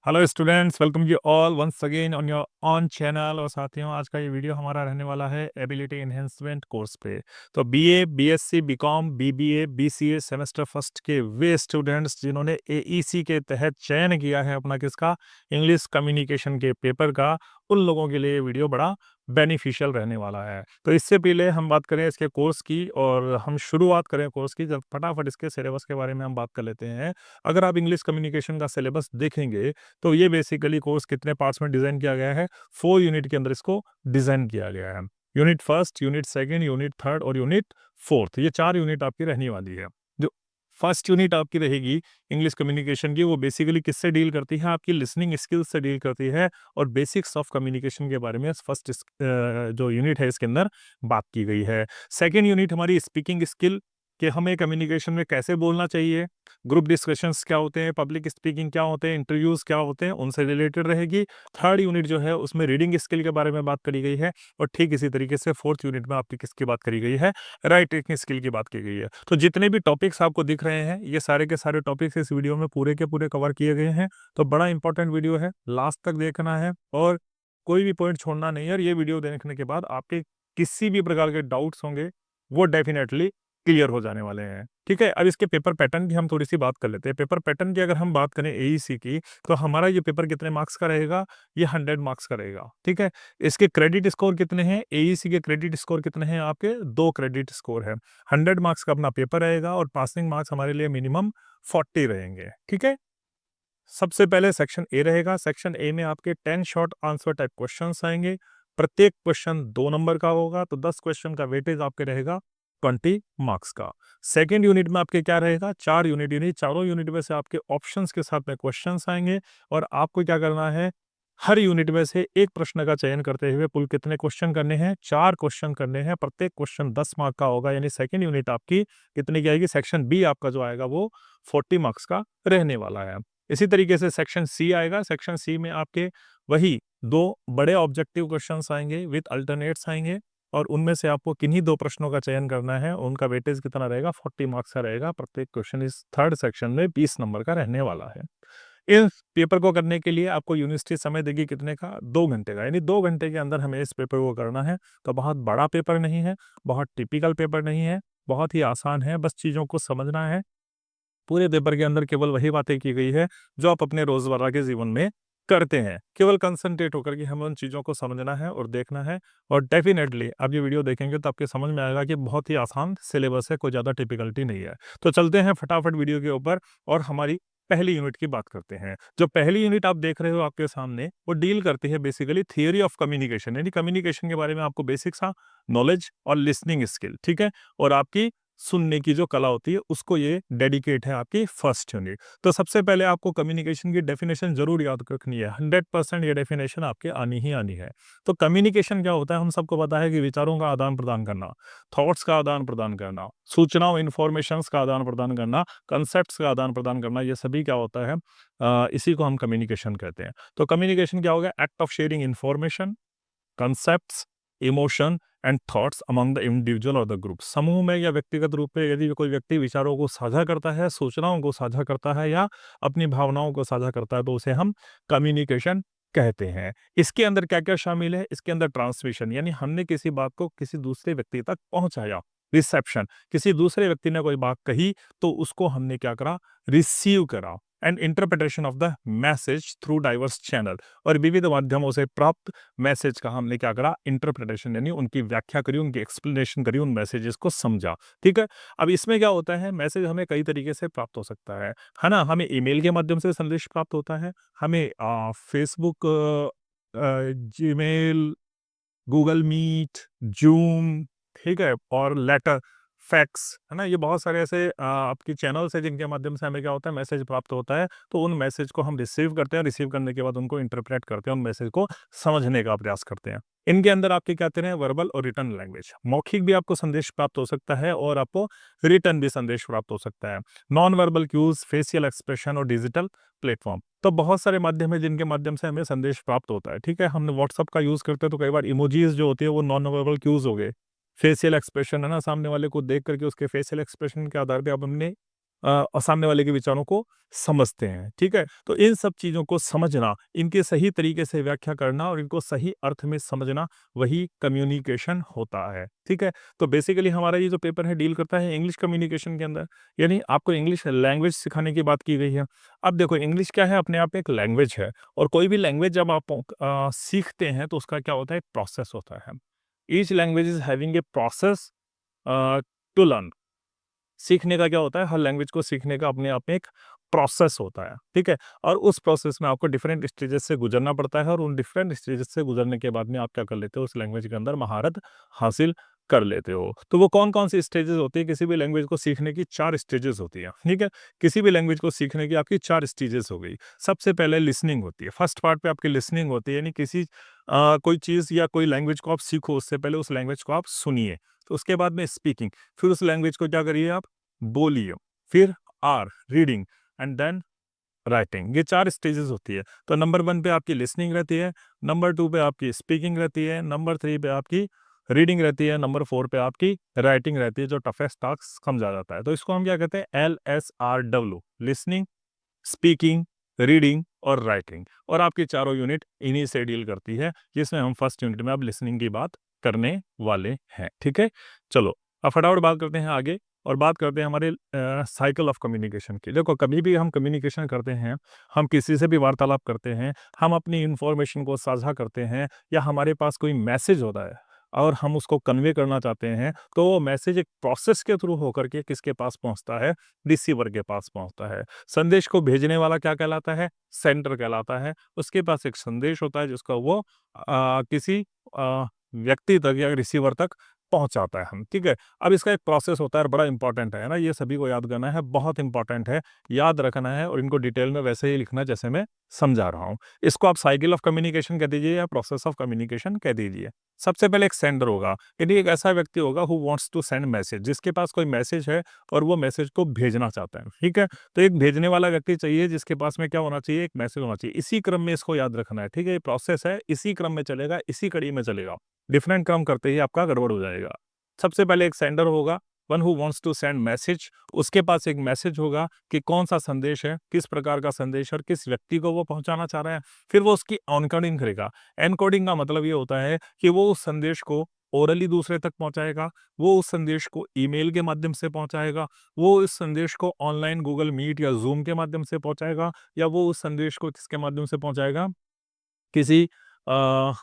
Hello students, welcome you all once again on your on channel. और साथियों, आज का ये वीडियो हमारा रहने वाला है एबिलिटी एनहेंसमेंट कोर्स पे। तो BA, BSc, BCom, BBA, BCA semester first के वे स्टूडेंट्स जिन्होंने एईसी के तहत चयन किया है अपना किसका, इंग्लिश कम्युनिकेशन के पेपर का, उन लोगों के लिए ये वीडियो बड़ा बेनिफिशियल रहने वाला है। तो इससे पहले हम बात करें इसके कोर्स की और हम शुरुआत करें कोर्स की, जब फटाफट इसके सिलेबस के बारे में हम बात कर लेते हैं। अगर आप इंग्लिश कम्युनिकेशन का सिलेबस देखेंगे तो ये बेसिकली कोर्स कितने पार्ट्स में डिजाइन किया गया है, 4 यूनिट के अंदर इसको डिजाइन किया गया है। Unit first, unit second, unit third और यूनिट फोर्थ, ये 4 यूनिट आपकी रहने वाली है। जो फर्स्ट यूनिट आपकी रहेगी इंग्लिश कम्युनिकेशन की, वो बेसिकली किससे डील करती है, आपकी लिसनिंग स्किल्स से डील करती है और बेसिक्स ऑफ कम्युनिकेशन के बारे में फर्स्ट जो यूनिट है इसके अंदर बात की गई है। सेकेंड यूनिट हमारी स्पीकिंग स्किल, कि हमें कम्युनिकेशन में कैसे बोलना चाहिए, ग्रुप डिस्कशंस क्या होते हैं, पब्लिक स्पीकिंग क्या होते हैं, इंटरव्यूज क्या होते हैं, उनसे रिलेटेड रहेगी। थर्ड यूनिट जो है उसमें रीडिंग स्किल के बारे में बात करी गई है और ठीक इसी तरीके से फोर्थ यूनिट में आपकी किसकी बात करी गई है, राइटिंग स्किल की बात की गई है। तो जितने भी टॉपिक्स आपको दिख रहे हैं, ये सारे के सारे टॉपिक्स इस वीडियो में पूरे के पूरे कवर किए गए हैं। तो बड़ा इंपॉर्टेंट वीडियो है, लास्ट तक देखना है और कोई भी पॉइंट छोड़ना नहीं है। और ये वीडियो देखने के बाद आपके किसी भी प्रकार के डाउट्स होंगे वो डेफिनेटली क्लियर हो जाने वाले हैं। ठीक है, अब इसके पेपर पैटर्न की हम थोड़ी सी बात कर लेते हैं। पेपर पैटर्न की अगर हम बात करें एईसी की, तो हमारा ये पेपर कितने मार्क्स का रहेगा, ये 100 मार्क्स का रहेगा। ठीक है, इसके क्रेडिट स्कोर कितने हैं, एईसी के क्रेडिट स्कोर कितने हैं, आपके 2 क्रेडिट स्कोर है। 100 मार्क्स का अपना पेपर रहेगा और पासिंग मार्क्स हमारे लिए मिनिमम 40 रहेंगे। ठीक है, सबसे पहले सेक्शन ए रहेगा। सेक्शन ए में आपके 10 शॉर्ट आंसर टाइप क्वेश्चंस आएंगे। प्रत्येक क्वेश्चन 2 नंबर का होगा, तो 10 क्वेश्चन का वेटेज आपके रहेगा 20 मार्क्स का। सेकेंड यूनिट में आपके क्या रहेगा, 4 यूनिट, यानी चारों यूनिट में से आपके ऑप्शंस के साथ में क्वेश्चंस आएंगे और आपको क्या करना है, हर यूनिट में से एक प्रश्न का चयन करते हुए कुल कितने क्वेश्चन करने हैं, 4 क्वेश्चन करने हैं। प्रत्येक क्वेश्चन 10 मार्क का होगा, यानी सेकेंड यूनिट आपकी कितने की आएगी, सेक्शन बी आपका जो आएगा वो 40 मार्क्स का रहने वाला है। इसी तरीके से सेक्शन सी आएगा। सेक्शन सी में आपके वही 2 बड़े ऑब्जेक्टिव क्वेश्चंस आएंगे विद अल्टरनेट्स आएंगे और उनमें से आपको किन्हीं 2 प्रश्नों का चयन करना है। उनका वेटेज कितना रहेगा, 40 मार्क्स का रहेगा। प्रत्येक क्वेश्चन इस थर्ड सेक्शन में 20 नंबर का रहने वाला है। इस पेपर को करने के लिए आपको यूनिवर्सिटी समय देगी कितने का, 2 घंटे का, यानी 2 घंटे के अंदर हमें इस पेपर को करना है। तो बहुत बड़ा पेपर नहीं है, बहुत टिपिकल पेपर नहीं है, बहुत ही आसान है। बस चीज़ों को समझना है। पूरे पेपर के अंदर केवल वही बातें की गई है जो आप अपने रोजमर्रा के जीवन में करते हैं। केवल कंसंट्रेट होकर के हमें उन चीज़ों को समझना है और देखना है। और डेफिनेटली आप ये वीडियो देखेंगे तो आपके समझ में आएगा कि बहुत ही आसान सिलेबस है, कोई ज़्यादा टिपिकलिटी नहीं है। तो चलते हैं फटाफट वीडियो के ऊपर और हमारी पहली यूनिट की बात करते हैं। जो पहली यूनिट आप देख रहे हो आपके सामने, वो डील करती है बेसिकली थियरी ऑफ कम्युनिकेशन, यानी कम्युनिकेशन के बारे में आपको बेसिक सा नॉलेज और लिसनिंग स्किल। ठीक है, और आपकी सुनने की जो कला होती है उसको ये डेडिकेट है आपकी फर्स्ट यूनिट। तो सबसे पहले आपको कम्युनिकेशन की डेफिनेशन जरूर याद रखनी है। 100% ये डेफिनेशन आपके आनी ही आनी है। तो कम्युनिकेशन क्या होता है, हम सबको पता है कि विचारों का आदान प्रदान करना, थॉट्स का आदान प्रदान करना, सूचनाओं इंफॉर्मेशन का आदान प्रदान करना, कंसेप्ट का आदान प्रदान करना, ये सभी क्या होता है, इसी को हम कम्युनिकेशन कहते हैं। तो कम्युनिकेशन क्या होगा, act of sharing information, concepts, emotion and thoughts among the individual और द ग्रुप। समूह में या व्यक्तिगत रूप में यदि कोई व्यक्ति विचारों को साझा करता है, सूचनाओं को साझा करता है या अपनी भावनाओं को साझा करता है, तो उसे हम कम्युनिकेशन कहते हैं। इसके अंदर क्या क्या शामिल है, इसके अंदर ट्रांसमिशन, यानी हमने किसी बात को किसी दूसरे व्यक्ति तक पहुंचाया। रिसेप्शन, किसी दूसरे व्यक्ति ने कोई बात कही तो उसको हमने क्या करा, रिसीव करा। And interpretation of the message through diverse channel, और विविध माध्यमों से प्राप्त मैसेज का हमने क्या करा, इंटरप्रिटेशन, यानी उनकी व्याख्या करी, उनकी एक्सप्लेनेशन करी, उन मैसेजेस को समझा। ठीक है, अब इसमें क्या होता है, मैसेज हमें कई तरीके से प्राप्त हो सकता है ना। हमें ईमेल के माध्यम से संदेश प्राप्त होता है, हमें Facebook, Gmail, Google Meet, Zoom, ठीक है, और लेटर, फैक्स, है ना। ये बहुत सारे ऐसे आपके चैनल्स हैं जिनके माध्यम से हमें क्या होता है, मैसेज प्राप्त होता है। तो उन मैसेज को हम रिसीव करते हैं, रिसीव करने के बाद उनको इंटरप्रेट करते हैं, उन मैसेज को समझने का प्रयास करते हैं। इनके अंदर आपके क्या कहते हैं, वर्बल और रिटर्न लैंग्वेज। मौखिक भी आपको संदेश प्राप्त हो सकता है और आपको रिटर्न भी संदेश प्राप्त हो सकता है। Non verbal cues, facial expression और डिजिटल प्लेटफॉर्म, तो बहुत सारे माध्यम है जिनके माध्यम से हमें संदेश प्राप्त होता है। ठीक है, हमने व्हाट्सअप का यूज करते हैं तो कई बार इमोजीज जो होती है वो नॉन वर्बल क्यूज हो गए। फेशियल एक्सप्रेशन, है ना, सामने वाले को देख करके उसके फेशियल एक्सप्रेशन के आधार पे अब हमने और सामने वाले के विचारों को समझते हैं, ठीक है? तो इन सब चीज़ों को समझना, इनके सही तरीके से व्याख्या करना और इनको सही अर्थ में समझना, वही कम्युनिकेशन होता है, ठीक है? तो बेसिकली हमारा ये जो पेपर है डील करता है इंग्लिश कम्युनिकेशन के अंदर, यानी आपको इंग्लिश लैंग्वेज सिखाने की बात की गई है। अब देखो इंग्लिश क्या है, अपने आप में एक लैंग्वेज है और कोई भी लैंग्वेज जब आप सीखते हैं तो उसका क्या होता है, एक प्रोसेस होता है। Each language is having a process to learn. सीखने का क्या होता है, हर लैंग्वेज को सीखने का अपने आप में एक प्रोसेस होता है, ठीक है? और उस प्रोसेस में आपको डिफरेंट स्टेजेस से गुजरना पड़ता है और उन डिफरेंट स्टेजेस से गुजरने के बाद में आप क्या कर लेते हो, उस लैंग्वेज के अंदर महारत हासिल कर लेते हो। तो वो कौन-कौन सी स्टेजेस होती है, किसी भी लैंग्वेज को सीखने की 4 स्टेजेस होती हैं, ठीक है? किसी भी लैंग्वेज को सीखने की आपकी 4 स्टेजेस हो गई। सबसे पहले लिसनिंग होती है, फर्स्ट पार्ट पे आपकी लिसनिंग होती है, यानी किसी कोई चीज़ या कोई लैंग्वेज को आप सीखो उससे पहले उस लैंग्वेज को आप सुनिए। तो उसके बाद में स्पीकिंग, फिर उस लैंग्वेज को क्या करिए आप, बोलिए, फिर रीडिंग एंड देन राइटिंग। ये 4 स्टेजेस होती है। तो नंबर 1 पे आपकी लिसनिंग रहती है, नंबर 2 पे आपकी स्पीकिंग रहती है, नंबर 3 पे आपकी रीडिंग रहती है, नंबर 4 पे आपकी राइटिंग रहती है, जो टफेस्ट टास्क समझा जाता है। तो इसको हम क्या कहते हैं, LSRW, लिसनिंग, स्पीकिंग, रीडिंग और राइटिंग। और आपकी चारों यूनिट इन्हीं से डील करती है, जिसमें हम फर्स्ट यूनिट में अब लिसनिंग की बात करने वाले हैं, ठीक है? चलो, अब फटाफट बात करते हैं आगे और बात करते हैं हमारे साइकिल ऑफ कम्युनिकेशन की। देखो, कभी भी हम कम्युनिकेशन करते हैं, हम किसी से भी वार्तालाप करते हैं, हम अपनी इन्फॉर्मेशन को साझा करते हैं या हमारे पास कोई मैसेज होता है और हम उसको कन्वे करना चाहते हैं, तो वो मैसेज एक प्रोसेस के थ्रू होकर के किसके पास पहुँचता है? रिसीवर के पास पहुँचता है। संदेश को भेजने वाला क्या कहलाता है? सेंडर कहलाता है। उसके पास एक संदेश होता है जिसको वो किसी व्यक्ति तक या रिसीवर तक पहुँचाता है हम, ठीक है? अब इसका एक प्रोसेस होता है और बड़ा इंपॉर्टेंट है ना? ये सभी को याद करना है, बहुत इंपॉर्टेंट है, याद रखना है और इनको डिटेल में वैसे ही लिखना है जैसे मैं समझा रहा हूँ। इसको आप साइकिल ऑफ कम्युनिकेशन कह दीजिए या प्रोसेस ऑफ कम्युनिकेशन कह दीजिए। सबसे पहले एक सेंडर होगा, यानी एक ऐसा व्यक्ति होगा who wants to send message, जिसके पास कोई मैसेज है और वो मैसेज को भेजना चाहता है, ठीक है? तो एक भेजने वाला व्यक्ति चाहिए जिसके पास में क्या होना चाहिए, एक मैसेज होना चाहिए। इसी क्रम में इसको याद रखना है, ठीक है? ये प्रोसेस है, इसी क्रम में चलेगा, इसी कड़ी में चलेगा। डिफरेंट क्रम करते ही आपका गड़बड़ हो जाएगा। सबसे पहले एक सेंडर होगा, one who wants to send message, उसके पास एक मैसेज होगा कि कौन-सा संदेश है, किस प्रकार का संदेश है और किस व्यक्ति को वो पहुँचाना चाह रहा है। फिर वो उसकी एन्कोडिंग करेगा। एन्कोडिंग का मतलब ये होता है कि वो उस संदेश को ओरली दूसरे तक पहुँचाएगा, वो उस संदेश को ईमेल के माध्यम से पहुँचाएगा, वो इस संदेश को ऑनलाइन गूगल मीट या ज़ूम के माध्यम से पहुँचाएगा या वो उस संदेश को किसके माध्यम से पहुँचाएगा, किसी अ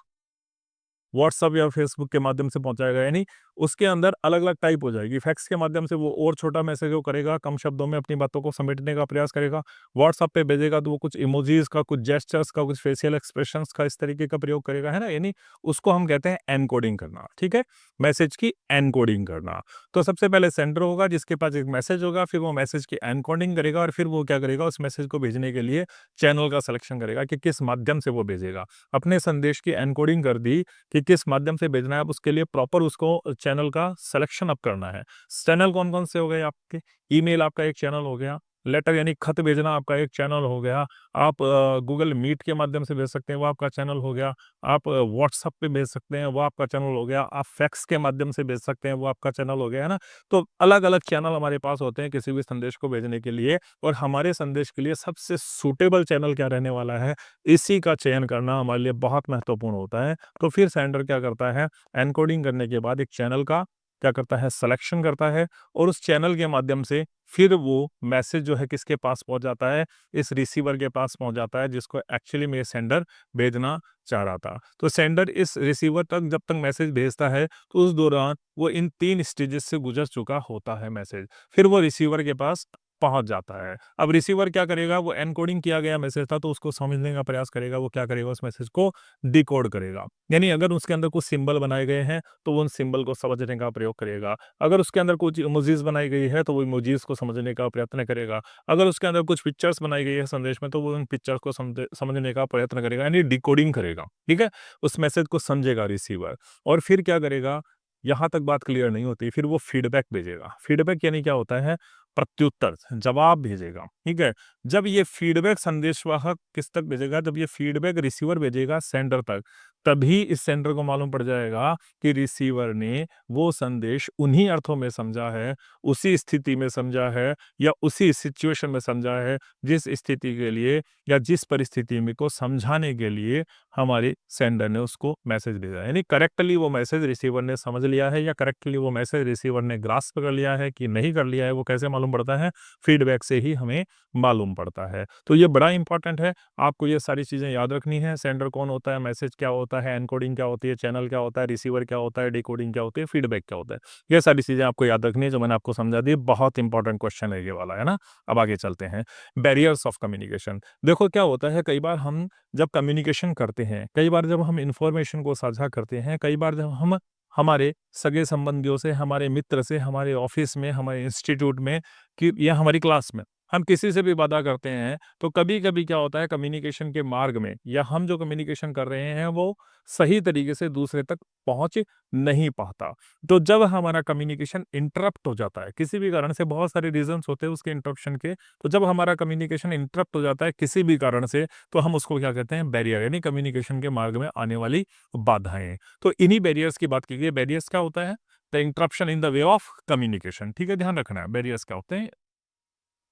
व्हाट्सएप या फेसबुक के माध्यम से पहुँचाएगा, यानी उसके अंदर अलग-अलग टाइप हो जाएगी। फैक्स के माध्यम से वो और छोटा मैसेज वो करेगा, कम शब्दों में अपनी बातों को समेटने का प्रयास करेगा। व्हाट्सएप पे भेजेगा तो वो कुछ इमोजीज़ का, कुछ जेस्चर्स का, कुछ फेशियल एक्सप्रेशंस का इस तरीके का प्रयोग करेगा, है ना? यानी उसको हम कहते हैं एन्कोडिंग करना, ठीक है? मैसेज की एन्कोडिंग करना। तो सबसे पहले सेंडर होगा जिसके पास एक मैसेज होगा, फिर वो मैसेज की एन्कोडिंग करेगा और फिर वो क्या करेगा, उस मैसेज को भेजने के लिए चैनल का सिलेक्शन करेगा कि किस माध्यम से वो भेजेगा। अपने संदेश की एन्कोडिंग कर दी कि किस माध्यम से भेजना है, अब उसके लिए प्रॉपर उसको चैनल का सिलेक्शन अब करना है। चैनल कौन-कौन से हो गए आपके? ईमेल आपका एक चैनल हो गया, लेटर यानी खत भेजना आपका एक चैनल हो गया, आप गूगल मीट के माध्यम से भेज सकते हैं, वो आपका चैनल हो गया, आप व्हाट्सएप पे भेज सकते हैं, वो आपका चैनल हो गया, आप फैक्स के माध्यम से भेज सकते हैं, वो आपका चैनल हो गया, है ना? तो अलग-अलग चैनल हमारे पास होते हैं किसी भी संदेश को भेजने के लिए और हमारे संदेश के लिए सबसे सूटेबल चैनल क्या रहने वाला है, इसी का चयन करना हमारे लिए बहुत महत्वपूर्ण होता है। तो फिर सेंडर क्या करता है, एन्कोडिंग करने के बाद एक चैनल का क्या करता है, सिलेक्शन करता है और उस चैनल के माध्यम से फिर वो मैसेज जो है किसके पास पहुंच जाता है, इस रिसीवर के पास पहुंच जाता है जिसको एक्चुअली में सेंडर भेजना चाह रहा था। तो सेंडर इस रिसीवर तक जब तक मैसेज भेजता है तो उस दौरान वो इन 3 स्टेजेस से गुजर चुका होता है मैसेज, फिर वो रिसीवर के पास पहुंच जाता है। अब रिसीवर क्या करेगा, वो एनकोडिंग किया गया मैसेज था तो उसको समझने का प्रयास करेगा, वो क्या करेगा, उस मैसेज को डिकोड करेगा, यानी अगर उसके अंदर कुछ सिंबल बनाए गए हैं तो वो उन सिंबल को समझने का प्रयोग करेगा, अगर उसके अंदर कुछ इमोजीज बनाई गई है तो वो इमोजीज को समझने का प्रयत्न करेगा, अगर उसके अंदर कुछ पिक्चर्स बनाई गई है संदेश में तो वो उन पिक्चर्स को समझने का प्रयत्न करेगा, यानी डिकोडिंग करेगा, ठीक है? उस मैसेज को समझेगा रिसीवर और फिर क्या करेगा, यहाँ तक बात क्लियर नहीं होती, फिर वो फीडबैक भेजेगा। फीडबैक यानी क्या होता है, प्रत्युत्तर जवाब भेजेगा, ठीक है। जब ये फीडबैक संदेशवाहक किस तक भेजेगा, जब ये फीडबैक रिसीवर भेजेगा सेंडर तक, तभी इस सेंडर को मालूम पड़ जाएगा कि रिसीवर ने वो संदेश उन्हीं अर्थों में समझा है, उसी स्थिति में समझा है या उसी सिचुएशन में समझा है जिस स्थिति के लिए या जिस परिस्थिति में को समझाने के लिए हमारे सेंडर ने उसको मैसेज भेजा है। यानी करेक्टली वो मैसेज रिसीवर ने समझ लिया है या करेक्टली वो मैसेज रिसीवर ने ग्रास्प कर लिया है कि नहीं कर लिया है, वो कैसे मालूम पड़ता है? फीडबैक से ही हमें मालूम पड़ता है। तो ये बड़ा इंपॉर्टेंट है, आपको ये सारी चीज़ें याद रखनी है। सेंडर कौन होता है, मैसेज क्या होता है, एनकोडिंग क्या होती है, चैनल क्या होता है, रिसीवर क्या होता है, डिकोडिंग क्या होती है, फीडबैक क्या होता है। ये सारी चीज़ें आपको याद रखनी है जो मैंने आपको समझा दी। बहुत इंपॉर्टेंट क्वेश्चन है ये वाला, है ना? अब आगे चलते हैं। Barriers of communication. देखो क्या होता है, कई बार हम जब कम्युनिकेशन करते हैं, कई बार जब हम इन्फॉर्मेशन को साझा करते हैं, कई बार जब हम हमारे सगे संबंधियों से, हमारे मित्र से, हमारे ऑफिस में, हमारे इंस्टीट्यूट में कि या हमारी क्लास में हम किसी से भी वादा करते हैं, तो कभी-कभी क्या होता है कम्युनिकेशन के मार्ग में या हम जो कम्युनिकेशन कर रहे हैं वो सही तरीके से दूसरे तक पहुँच नहीं पाता। तो जब हमारा कम्युनिकेशन इंटरप्ट हो जाता है, किसी भी कारण से, बहुत सारे रीज़न्स होते हैं उसके इंटरप्शन के, तो जब हमारा कम्युनिकेशन इंटरप्ट हो जाता है किसी भी कारण से, तो हम उसको क्या कहते हैं? बैरियर, यानी कम्युनिकेशन के मार्ग में आने वाली बाधाएँ। तो इन्हीं बैरियर्स की बात की गई है। बैरियर्स क्या होता है? The interruption in the way of communication, ठीक है, ध्यान रखना है। बैरियर्स क्या होते हैं?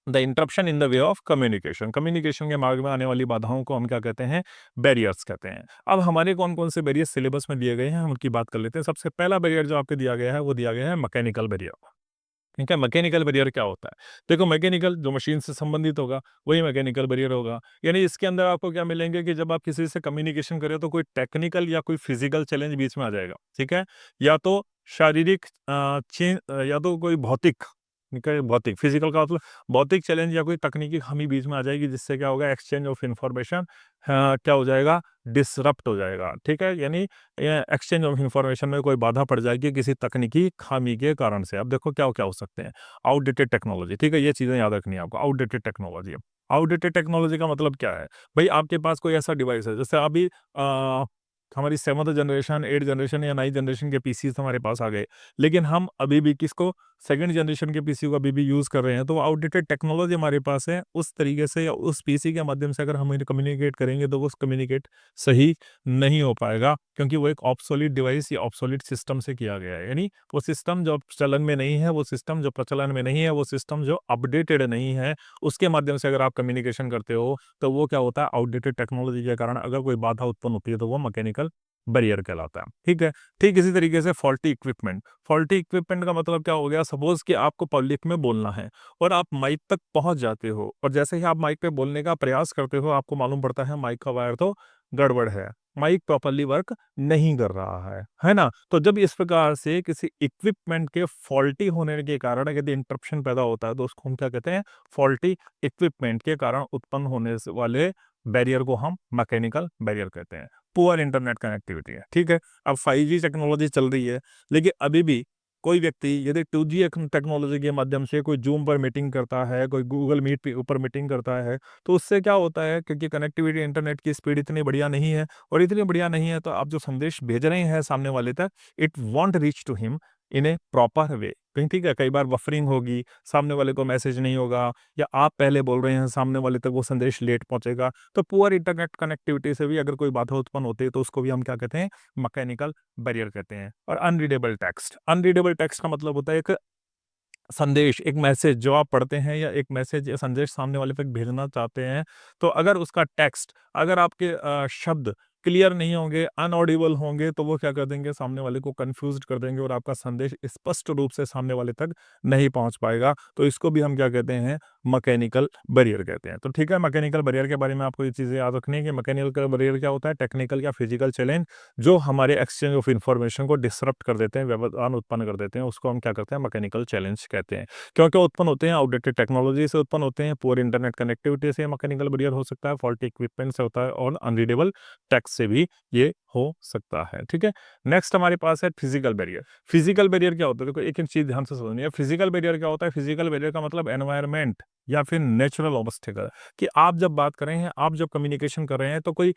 The interruption in the way of communication, communication के मार्ग में आने वाली बाधाओं को हम क्या कहते हैं? बैरियर्स कहते हैं। अब हमारे कौन-कौन से बैरियर्स सिलेबस में दिए गए हैं, हम उनकी बात कर लेते हैं। सबसे पहला बैरियर जो आपको दिया गया है, वो दिया गया है मैकेनिकल बैरियर। ठीक है, मैकेनिकल बैरियर क्या होता है? देखो, मैकेनिकल जो मशीन से संबंधित होगा, वही मैकेनिकल बैरियर होगा। यानी इसके अंदर आपको क्या मिलेंगे कि जब आप किसी से कम्युनिकेशन कर रहे हो, तो कोई टेक्निकल या कोई फिजिकल चैलेंज बीच में आ जाएगा, ठीक है? या तो शारीरिक या तो कोई भौतिक, ठीक है, भौतिक, फिजिकल का मतलब भौतिक चैलेंज या कोई तकनीकी खामी बीच में आ जाएगी, जिससे क्या होगा, एक्सचेंज ऑफ इन्फॉर्मेशन क्या हो जाएगा, डिसरप्ट हो जाएगा, ठीक है? यानी एक्सचेंज ऑफ इन्फॉर्मेशन में कोई बाधा पड़ जाएगी किसी तकनीकी खामी के कारण से। अब देखो क्या-क्या हो सकते हैं, आउटडेटेड टेक्नोलॉजी, ठीक है? ये चीज़ें याद रखनी है आपको, आउटडेटेड टेक्नोलॉजी। आउटडेटेड टेक्नोलॉजी का मतलब क्या है? भई आपके पास कोई ऐसा डिवाइस है, जैसे अभी हमारी 7th जनरेशन, 8th जनरेशन या 9th जनरेशन के पीसीज़ हमारे पास आ गए, लेकिन हम अभी भी किसको, 2nd जनरेशन के पीसी को अभी भी यूज़ कर रहे हैं, तो आउटडेटेड टेक्नोलॉजी हमारे पास है। उस तरीके से या उस पीसी के माध्यम से अगर हम इन्हें कम्युनिकेट करेंगे, तो वो कम्युनिकेट सही नहीं हो पाएगा, क्योंकि वो एक ऑब्सोलीट डिवाइस या ऑब्सोलीट सिस्टम से किया गया है। यानी वो सिस्टम जो चलन में नहीं है, वो सिस्टम जो प्रचलन में नहीं है, वो सिस्टम जो अपडेटेड नहीं है, उसके माध्यम से अगर आप कम्युनिकेशन करते हो, तो वो क्या होता है, आउटडेटेड टेक्नोलॉजी के कारण अगर कोई बाधा उत्पन्न होती है, तो वो मैकेनिकल बैरियर कहलाता है, ठीक है? ठीक इसी तरीके से फॉल्टी इक्विपमेंट। फॉल्टी इक्विपमेंट का मतलब क्या हो गया, सपोज़ कि आपको पब्लिक में बोलना है और आप माइक तक पहुँच जाते हो और जैसे ही आप माइक पे बोलने का प्रयास करते हो, आपको मालूम पड़ता है माइक का वायर तो गड़बड़ है, माइक प्रॉपर्ली वर्क नहीं कर रहा है ना? तो जब इस प्रकार से किसी इक्विपमेंट के फॉल्टी होने के कारण यदि इंटरप्शन पैदा होता है, तो उसको हम क्या कहते हैं? फॉल्टी इक्विपमेंट के कारण उत्पन्न होने से वाले बैरियर को हम मैकेनिकल बैरियर कहते हैं। पुअर इंटरनेट कनेक्टिविटी है, ठीक है? अब 5G टेक्नोलॉजी चल रही है, लेकिन अभी भी कोई व्यक्ति यदि 2G टेक्नोलॉजी के माध्यम से कोई ज़ूम पर मीटिंग करता है, कोई गूगल मीट पे ऊपर मीटिंग करता है, तो उससे क्या होता है, क्योंकि कनेक्टिविटी इंटरनेट की स्पीड इतनी बढ़िया नहीं है और इतनी बढ़िया नहीं है, तो आप जो संदेश भेज रहे हैं सामने वाले तक, it won't reach to him in a proper way. कहीं ठीक है, कई बार बफरिंग होगी, सामने वाले को मैसेज नहीं होगा या आप पहले बोल रहे हैं, सामने वाले तक वो संदेश लेट पहुँचेगा। तो पुअर इंटरनेट कनेक्टिविटी से भी अगर कोई बाधा उत्पन्न होती है, तो उसको भी हम क्या कहते हैं? मैकेनिकल बैरियर कहते हैं। और अनरीडेबल टेक्स्ट, अनरीडेबल टेक्स्ट का मतलब होता है एक संदेश, एक मैसेज जो आप पढ़ते हैं या एक मैसेज या संदेश सामने वाले तक भेजना चाहते हैं, तो अगर उसका टेक्स्ट, अगर आपके शब्द क्लियर नहीं होंगे, अनऑडिबल होंगे, तो वो क्या कर देंगे, सामने वाले को कन्फ्यूज़्ड कर देंगे और आपका संदेश स्पष्ट रूप से सामने वाले तक नहीं पहुँच पाएगा। तो इसको भी हम क्या कहते हैं? मैकेनिकल बैरियर कहते हैं। तो ठीक है, मैकेनिकल बैरियर के बारे में आपको ये चीज़ें याद रखनी है कि मैकेनिकल बैरियर क्या होता है? टेक्निकल या फिजिकल चैलेंज जो हमारे एक्सचेंज ऑफ इन्फॉर्मेशन को डिसरप्ट कर देते हैं, व्यवधान उत्पन्न कर देते हैं, उसको हम क्या करते हैं? मैकेनिकल चैलेंज कहते हैं। क्यों-क्यों उत्पन्न होते हैं? आउटडेटेड टेक्नोलॉजी से उत्पन्न होते हैं, पुअर इंटरनेट कनेक्टिविटी से मैकेनिकल बैरियर हो सकता है, फॉल्टी इक्विपमेंट से होता है और अनरीडेबल टेक्स्ट से भी ये हो सकता है, ठीक है? नेक्स्ट हमारे पास है फिजिकल बैरियर। फिजिकल बैरियर क्या होता है? देखो, एक-एक चीज़ ध्यान से समझनी है। फिजिकल बैरियर क्या होता है? फिजिकल बैरियर का मतलब एनवायरनमेंट या फिर नेचुरल ऑब्स्टेकल, कि आप जब बात कर रहे हैं, आप जब कम्युनिकेशन कर रहे हैं, तो कोई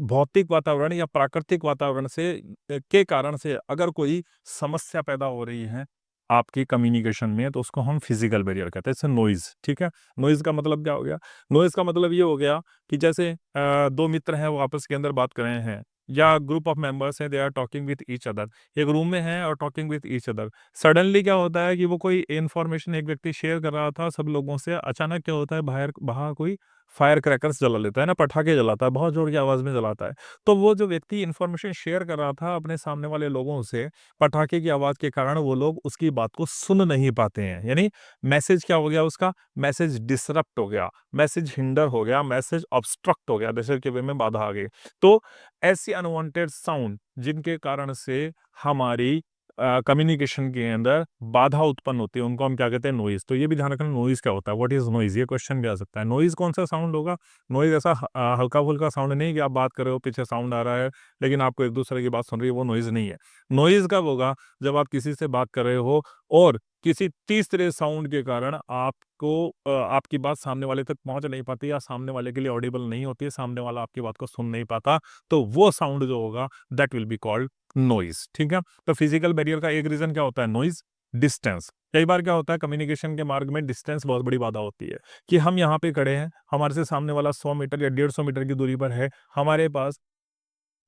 भौतिक वातावरण या प्राकृतिक वातावरण से के कारण से अगर कोई समस्या पैदा हो रही है, आपकी कम्युनिकेशन में है तो उसको हम फिजिकल बैरियर कहते हैं, जैसे नॉइज। ठीक है, नॉइज का मतलब क्या हो गया? नॉइज का मतलब ये हो गया कि जैसे दो मित्र हैं वो आपस के अंदर बात कर रहे हैं, या ग्रुप ऑफ मेंबर्स हैं, they are talking with each other, एक रूम में है और talking with each other. Suddenly क्या होता है कि वो कोई इन्फॉर्मेशन एक व्यक्ति शेयर कर रहा था सब लोगों से, अचानक क्या होता है बाहर बाहर कोई फायर क्रैकर्स जला लेता है ना, पटाखे जलाता है, बहुत जोर की आवाज में जलाता है। तो वो जो व्यक्ति इन्फॉर्मेशन शेयर कर रहा था अपने सामने वाले लोगों से, पटाखे की आवाज के कारण वो लोग उसकी बात को सुन नहीं पाते हैं, यानी मैसेज क्या हो गया उसका? मैसेज डिसरप्ट हो गया, मैसेज हिंडर हो गया, मैसेज ऑब्स्ट्रक्ट हो गया, मैसेज के वे में बाधा आ गई। तो ऐसी अनवांटेड साउंड जिनके कारण से हमारी कम्युनिकेशन के अंदर बाधा उत्पन्न होती है, उनको हम क्या कहते हैं? नॉइज। तो ये भी ध्यान रखना नॉइज क्या होता है, व्हाट इज नॉइज, ये क्वेश्चन भी आ सकता है। नॉइज कौन सा साउंड होगा? नॉइज ऐसा हल्का फुल्का साउंड नहीं कि आप बात कर रहे हो पीछे साउंड आ रहा है लेकिन आपको एक दूसरे की बात सुन रही है, वो नॉइज नहीं है। नॉइज कब होगा? जब आप किसी से बात कर रहे हो और किसी तीसरे साउंड के कारण आपको आपकी बात सामने वाले तक पहुंच नहीं पाती, या सामने वाले के लिए ऑडिबल नहीं होती है, सामने वाला आपकी बात को सुन नहीं पाता, तो वो साउंड जो होगा that will be called noise. ठीक है, तो फिजिकल बैरियर का एक रीजन क्या होता है? Noise, distance. कई बार क्या होता है कम्युनिकेशन के मार्ग में डिस्टेंस बहुत बड़ी बाधा होती है, कि हम यहाँ पे खड़े हैं, हमारे से सामने वाला 100 मीटर या 150 मीटर की दूरी पर है, हमारे पास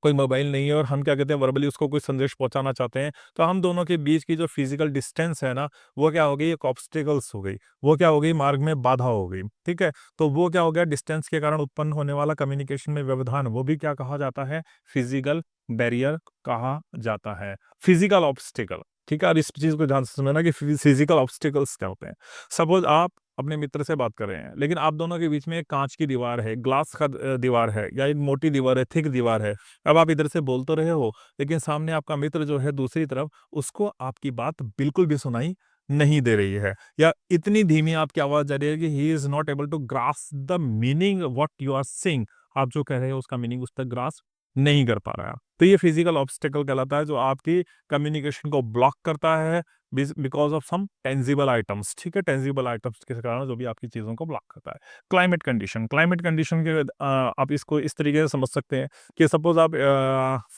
कोई मोबाइल नहीं है और हम क्या कहते हैं वर्बली उसको कोई संदेश पहुंचाना चाहते हैं, तो हम दोनों के बीच की जो फिजिकल डिस्टेंस है ना, वो क्या हो गई? एक ऑब्स्टिकल्स हो गई, वो क्या हो गई? मार्ग में बाधा हो गई। ठीक है, तो वो क्या हो गया? डिस्टेंस के कारण उत्पन्न होने वाला कम्युनिकेशन में व्यवधान, वो भी क्या कहा जाता है? फिजिकल बैरियर कहा जाता है, फिजिकल ऑब्स्टिकल। ठीक है, और इस चीज को ध्यान से समझना कि फिजिकल ऑब्स्टिकल्स क्या होते हैं। सपोज आप अपने मित्र से बात कर रहे हैं, लेकिन आप दोनों के बीच में एक कांच की दीवार है, ग्लास का दीवार है, या एक मोटी दीवार है, थिक दीवार है। अब आप इधर से बोल तो रहे हो, लेकिन सामने आपका मित्र जो है दूसरी तरफ, उसको आपकी बात बिल्कुल भी सुनाई नहीं दे रही है, या इतनी धीमी आपकी आवाज जा रही है कि he is not able to grasp the meaning what you are saying. आप जो कह रहे हो उसका मीनिंग उस तक ग्रास्प नहीं कर पा रहा है। तो ये फिजिकल ऑब्स्टेकल कहलाता है, जो आपकी कम्युनिकेशन को ब्लॉक करता है because of some tangible items. ठीक है, टेंजिबल आइटम्स के कारण जो भी आपकी चीजों को ब्लॉक करता है। क्लाइमेट कंडीशन, क्लाइमेट कंडीशन के आप इसको इस तरीके से समझ सकते हैं कि सपोज आप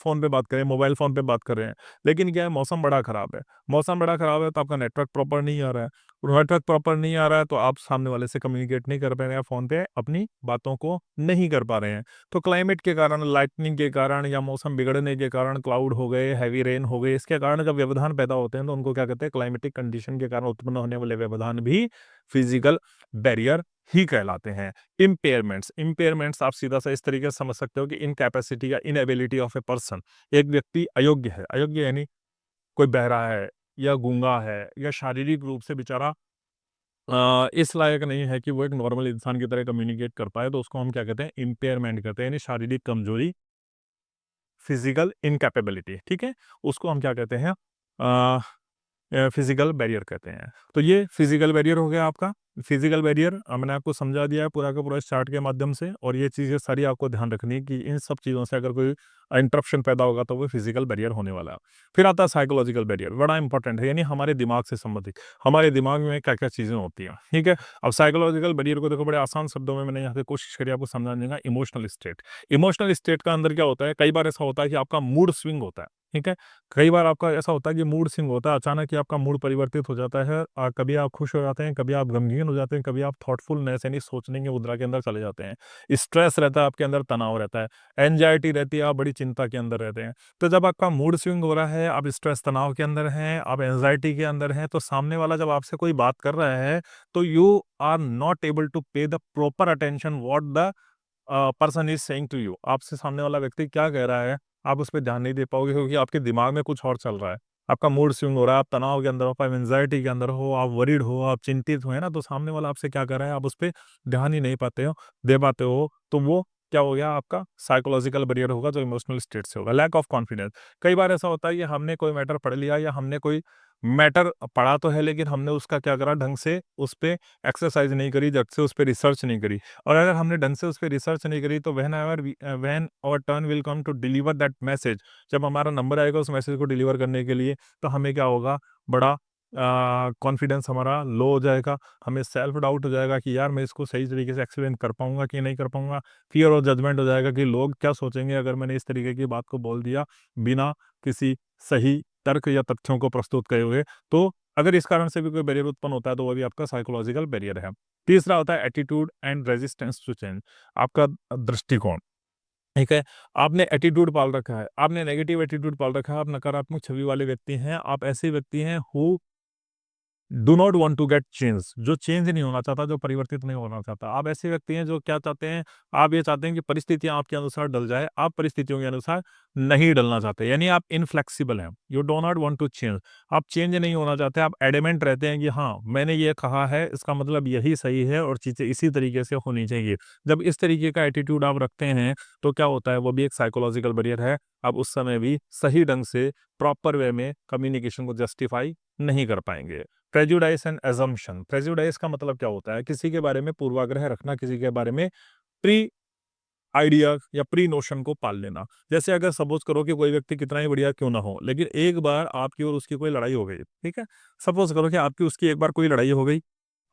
फोन पे बात करें, मोबाइल फोन पे बात कर रहे हैं, लेकिन क्या है मौसम बड़ा खराब है, मौसम बड़ा खराब है तो आपका नेटवर्क प्रॉपर नहीं आ रहा है, नेटवर्क प्रॉपर नहीं आ रहा है तो आप सामने वाले से कम्युनिकेट नहीं कर पा रहे हैं, फोन पे अपनी बातों को नहीं कर पा रहे हैं। तो क्लाइमेट के कारण, लाइटनिंग के कारण, या मौसम बिगड़ने के कारण, क्लाउड हो गए, हैवी रेन हो गए, इसके कारण जब व्यवधान पैदा होते हैं तो उनको क्या कहते हैं? क्लाइमेटिक कंडीशन के कारण उत्पन्न होने वाले व्यवधान भी फिजिकल बैरियर ही कहलाते हैं। इम्पेयरमेंट्स, इम्पेयरमेंट्स आप सीधा सा इस तरीके से समझ सकते हो कि इनकैपेसिटी या इनएबिलिटी ऑफ ए पर्सन। एक व्यक्ति अयोग्य है, अयोग्य यानी कोई बहरा है, या गूंगा है, या शारीरिक रूप से बेचारा इस लायक नहीं है कि वो एक नॉर्मल इंसान की तरह कम्युनिकेट कर पाए, तो उसको हम क्या कहते हैं? इम्पेयरमेंट कहते हैं, यानी शारीरिक कमजोरी, फिजिकल इनकैपेबिलिटी। ठीक है, उसको हम क्या कहते हैं? फिजिकल बैरियर कहते हैं। तो ये फिजिकल बैरियर हो गया आपका। फिजिकल बैरियर मैंने आपको समझा दिया है पूरा का पूरा इस चार्ट के माध्यम से, और ये चीज़ें सारी आपको ध्यान रखनी है कि इन सब चीज़ों से अगर कोई इंटरप्शन पैदा होगा तो वो फिजिकल बैरियर होने वाला है। फिर आता है साइकोलॉजिकल बैरियर, बड़ा इंपॉर्टेंट है, यानी हमारे दिमाग से संबंधित, हमारे दिमाग में क्या क्या चीज़ें होती हैं। ठीक है, अब साइकोलॉजिकल बैरियर को देखो बड़े आसान शब्दों में मैंने यहाँ पे कोशिश करी आपको समझाने का। इमोशनल स्टेट, इमोशनल स्टेट का अंदर क्या होता है? कई बार ऐसा होता है कि आपका मूड स्विंग होता है। ठीक है, कई बार आपका ऐसा होता है कि मूड स्विंग होता है, अचानक ही आपका मूड परिवर्तित हो जाता है, कभी आप खुश हो जाते हैं, कभी आप गमगीन हो जाते हैं, कभी आप थॉटफुलनेस यानी सोचने की मुद्रा के अंदर चले जाते हैं, स्ट्रेस रहता है आपके अंदर, तनाव रहता है, एंजाइटी रहती है, आप बड़ी चिंता के अंदर रहते हैं। तो जब आपका मूड स्विंग हो रहा है, आप स्ट्रेस तनाव के अंदर हैं, आप एंजाइटी के अंदर हैं, तो सामने वाला जब आपसे कोई बात कर रहा है तो you are not able to pay the proper attention what the person is saying to you. आपसे सामने वाला व्यक्ति क्या कह रहा है आप उस पर ध्यान नहीं दे पाओगे, क्योंकि आपके दिमाग में कुछ और चल रहा है, आपका मूड स्विंग हो रहा है, आप तनाव के अंदर हो, आप एंजाइटी के अंदर हो, आप वरीड हो, आप चिंतित हो, है ना, तो सामने वाला आपसे क्या कर रहा है आप उस पर ध्यान ही नहीं पाते हो, दे पाते हो, तो वो क्या हो गया? आपका साइकोलॉजिकल बैरियर होगा, जो इमोशनल स्टेट से होगा। लैक ऑफ कॉन्फिडेंस, कई बार ऐसा होता है कि हमने कोई मैटर पढ़ लिया, या हमने कोई मैटर पढ़ा तो है लेकिन हमने उसका क्या करा? ढंग से उस पर एक्सरसाइज नहीं करी, जब से उस पर रिसर्च नहीं करी, और अगर हमने ढंग से उस पर रिसर्च नहीं करी तो when our turn will come to deliver that message, जब हमारा नंबर आएगा उस मैसेज को डिलीवर करने के लिए, तो हमें क्या होगा? बड़ा कॉन्फिडेंस हमारा लो हो जाएगा, हमें सेल्फ डाउट हो जाएगा कि यार मैं इसको सही तरीके से एक्सप्लेन कर पाऊंगा कि नहीं कर पाऊंगा, फियर और जजमेंट हो जाएगा कि लोग क्या सोचेंगे अगर मैंने इस तरीके की बात को बोल दिया बिना किसी सही तर्क या तथ्यों को प्रस्तुत किए हुए। तो अगर इस कारण से भी कोई बैरियर उत्पन्न होता है तो वो भी आपका साइकोलॉजिकल बैरियर है। तीसरा होता है attitude and resistance to change, आपका दृष्टिकोण। ठीक है, आपने एटीट्यूड पाल रखा है, आपने नेगेटिव एटीट्यूड पाल रखा है, आप नकारात्मक छवि वाले व्यक्ति हैं, आप ऐसे व्यक्ति हैं who do not want to get change, जो चेंज नहीं होना चाहता, जो परिवर्तित नहीं होना चाहता। आप ऐसे व्यक्ति हैं जो क्या चाहते हैं, आप ये चाहते हैं कि परिस्थितियां आपके अनुसार ढल जाए, आप परिस्थितियों के अनुसार नहीं ढलना चाहते, यानी आप इनफ्लेक्सिबल हैं, you do not want to change. आप चेंज नहीं होना चाहते, आप एडमेंट रहते हैं कि हाँ मैंने ये कहा है, इसका मतलब यही सही है और चीजें इसी तरीके से होनी चाहिए। जब इस तरीके का एटीट्यूड आप रखते हैं तो क्या होता है, वो भी एक साइकोलॉजिकल बैरियर है। आप उस समय भी सही ढंग से प्रॉपर वे में कम्युनिकेशन को जस्टिफाई नहीं कर पाएंगे। प्रेजुडाइस एंड एजम्पशन, प्रेजुडाइस का मतलब क्या होता है, किसी के बारे में पूर्वाग्रह रखना, किसी के बारे में प्री आइडिया या प्री नोशन को पाल लेना। जैसे अगर सपोज करो कि कोई व्यक्ति कितना ही बढ़िया क्यों ना हो, लेकिन एक बार आपकी और उसकी कोई लड़ाई हो गई, ठीक है, सपोज करो कि आपकी उसकी एक बार कोई लड़ाई हो गई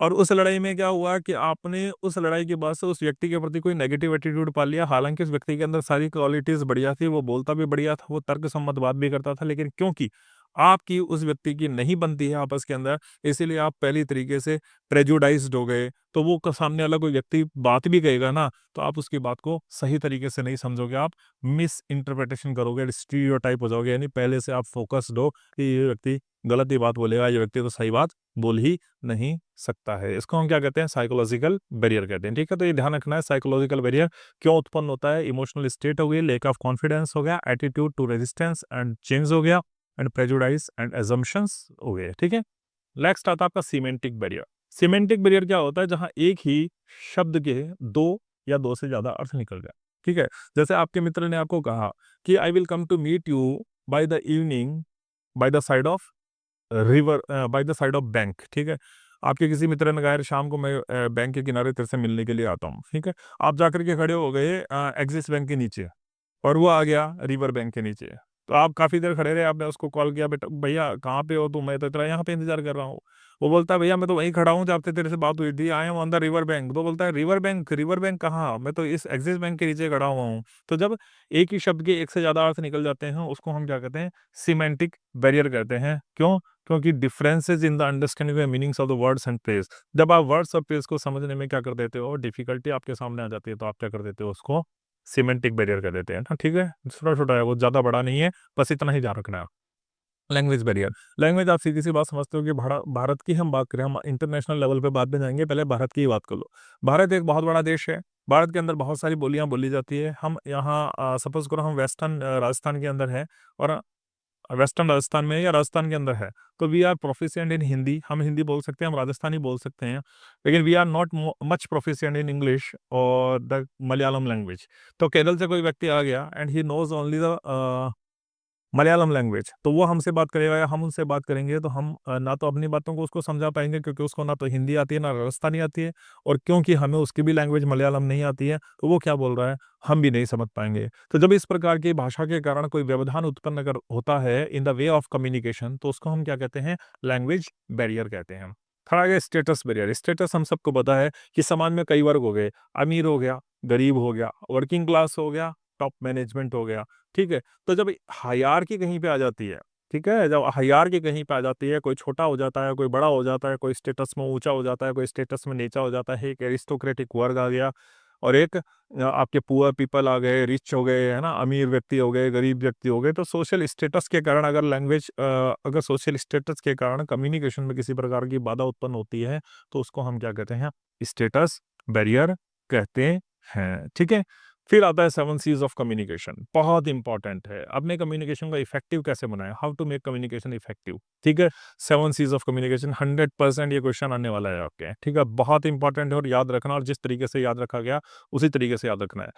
और उस लड़ाई में क्या हुआ कि आपने उस लड़ाई के बाद से उस व्यक्ति के प्रति कोई नेगेटिव एटीट्यूड पाल लिया। हालांकि उस व्यक्ति के अंदर सारी क्वालिटीज बढ़िया थी, वो बोलता भी बढ़िया था, वो तर्क सम्मत बात भी करता था, लेकिन क्योंकि आपकी उस व्यक्ति की नहीं बनती है आपस के अंदर, इसीलिए आप पहली तरीके से प्रेजुडाइज्ड हो गए। तो वो सामने वाला कोई व्यक्ति बात भी कहेगा ना, तो आप उसकी बात को सही तरीके से नहीं समझोगे, आप मिस इंटरप्रिटेशन करोगे, स्टीरियोटाइप हो जाओगे, यानी पहले से आप फोकस्ड हो कि ये व्यक्ति गलत ही बात बोलेगा, ये व्यक्ति तो सही बात बोल ही नहीं सकता है। इसको हम क्या कहते हैं, साइकोलॉजिकल बैरियर कहते हैं। ठीक है, तो ये ध्यान रखना है, साइकोलॉजिकल बैरियर क्यों उत्पन्न होता है। इमोशनल स्टेट हो गई, लेक ऑफ कॉन्फिडेंस हो गया, attitude to resistance and change हो गया, एंड प्रेजुडाइज एंड एजम्पशंस हो गए। ठीक है, नेक्स्ट आता है आपका सीमेंटिक बैरियर। सीमेंटिक बैरियर क्या होता है, जहां एक ही शब्द के दो या दो से ज्यादा अर्थ निकल जाए। ठीक है, जैसे आपके मित्र ने आपको कहा कि I will come to meet you by the evening by the side of river, by the side of bank. ठीक है, आपके किसी मित्र ने कहा यार शाम को मैं बैंक के किनारे तेरे से मिलने के लिए आता हूँ। ठीक है, आप जाकर के खड़े हो गए एक्सिस बैंक के नीचे और वो आ गया रिवर बैंक के नीचे। तो आप काफ़ी देर खड़े रहे, आपने उसको कॉल किया, बेटा भैया कहाँ पे हो तुम, मैं तो तेरा यहाँ पे इंतजार कर रहा हूँ। वो बोलता है भैया मैं तो वहीं खड़ा हूँ जब से तेरे से बात हुई थी, I am on the river bank. तो बोलता है रिवर बैंक, रिवर बैंक कहाँ, मैं तो इस एक्सिस बैंक के नीचे खड़ा हुआ हूँ। तो जब एक ही शब्द के एक से ज़्यादा अर्थ निकल जाते हैं, उसको हम क्या कहते हैं, सीमेंटिक बैरियर कहते हैं। क्यों? क्योंकि differences in the understanding the meanings of the words and place. जब आप वर्ड्स और प्लेस को समझने में क्या कर देते हो, डिफिकल्टी आपके सामने आ जाती है, तो आप क्या कर देते हो, उसको सीमेंटिक बैरियर कर देते हैं ना। ठीक है, छोटा छोटा है वो, ज्यादा बड़ा नहीं है, बस इतना ही ध्यान रखना है। लैंग्वेज बैरियर, लैंग्वेज आप सीधी सी बात समझते हो कि भारत की हम बात करें, हम इंटरनेशनल लेवल पे बात में जाएंगे, पहले भारत की ही बात कर लो। भारत एक बहुत बड़ा देश है, भारत के अंदर बहुत सारी बोलियां बोली जाती है। हम यहाँ सपोज करो हम वेस्टर्न राजस्थान के अंदर है, और वेस्टर्न राजस्थान में या राजस्थान के अंदर है, तो we are proficient in Hindi, हम हिंदी बोल सकते हैं, हम राजस्थानी बोल सकते हैं, लेकिन we are not much proficient in English और द मलयालम लैंग्वेज। तो केरल से कोई व्यक्ति आ गया and he knows only the Malayalam language, तो वो हमसे बात करेगा या हम उनसे बात करेंगे, तो हम ना तो अपनी बातों को उसको समझा पाएंगे, क्योंकि उसको ना तो हिंदी आती है ना राजस्थानी आती है, और क्योंकि हमें उसकी भी लैंग्वेज मलयालम नहीं आती है, तो वो क्या बोल रहा है हम भी नहीं समझ पाएंगे। तो जब इस प्रकार की भाषा के कारण कोई व्यवधान उत्पन्न अगर होता है in the way of communication, तो उसको हम क्या कहते हैं, लैंग्वेज बैरियर कहते हैं। थर्ड आ गया स्टेटस बैरियर। स्टेटस हम सबको पता है कि समाज में कई वर्ग हो गए, अमीर हो गया, गरीब हो गया, वर्किंग क्लास हो गया, टॉप मैनेजमेंट हो गया। ठीक है, तो जब हायरार्की कहीं पे आ जाती है, ठीक है, जब हायरार्की कहीं पे आ जाती है, कोई छोटा हो जाता है, कोई बड़ा हो जाता है, कोई स्टेटस में ऊंचा हो जाता है, कोई स्टेटस में नीचा हो जाता है, एक एरिस्टोक्रेटिक वर्ग आ गया और एक आपके पुअर पीपल आ गए, रिच हो गए, है ना, अमीर व्यक्ति हो गए, गरीब व्यक्ति हो गए। तो सोशल स्टेटस के कारण अगर अगर सोशल स्टेटस के कारण कम्युनिकेशन में किसी प्रकार की बाधा उत्पन्न होती है, तो उसको हम क्या कहते हैं, स्टेटस बैरियर कहते हैं। ठीक है, फिर आता है 7 C's ऑफ कम्युनिकेशन, बहुत इंपॉर्टेंट है। अपने कम्युनिकेशन को इफेक्टिव कैसे बनाएं, how to make communication effective. ठीक है, 7 C's ऑफ कम्युनिकेशन, 100% ये क्वेश्चन आने वाला है आपके। ठीक है, बहुत इंपॉर्टेंट है और याद रखना, और जिस तरीके से याद रखा गया उसी तरीके से याद रखना है।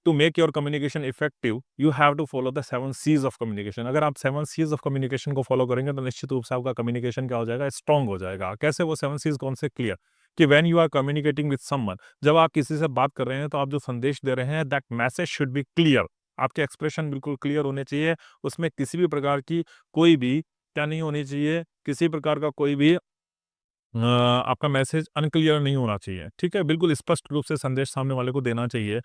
To make your communication effective you have to follow the 7 C's of communication. अगर आप 7 C's ऑफ कम्युनिकेशन को फॉलो करेंगे तो निश्चित रूप से आपका कम्युनिकेशन क्या हो जाएगा, स्ट्रांग हो जाएगा। कैसे वो 7 C's कौन से, क्लियर, कि when you are communicating with someone, जब आप किसी से बात कर रहे हैं तो आप जो संदेश दे रहे हैं, that message should be clear. आपके एक्सप्रेशन बिल्कुल क्लियर होने चाहिए, उसमें किसी भी प्रकार की कोई भी क्या नहीं होनी चाहिए, किसी प्रकार का कोई भी आपका मैसेज अनक्लियर नहीं होना चाहिए। ठीक है, बिल्कुल स्पष्ट रूप से संदेश सामने वाले को देना चाहिए।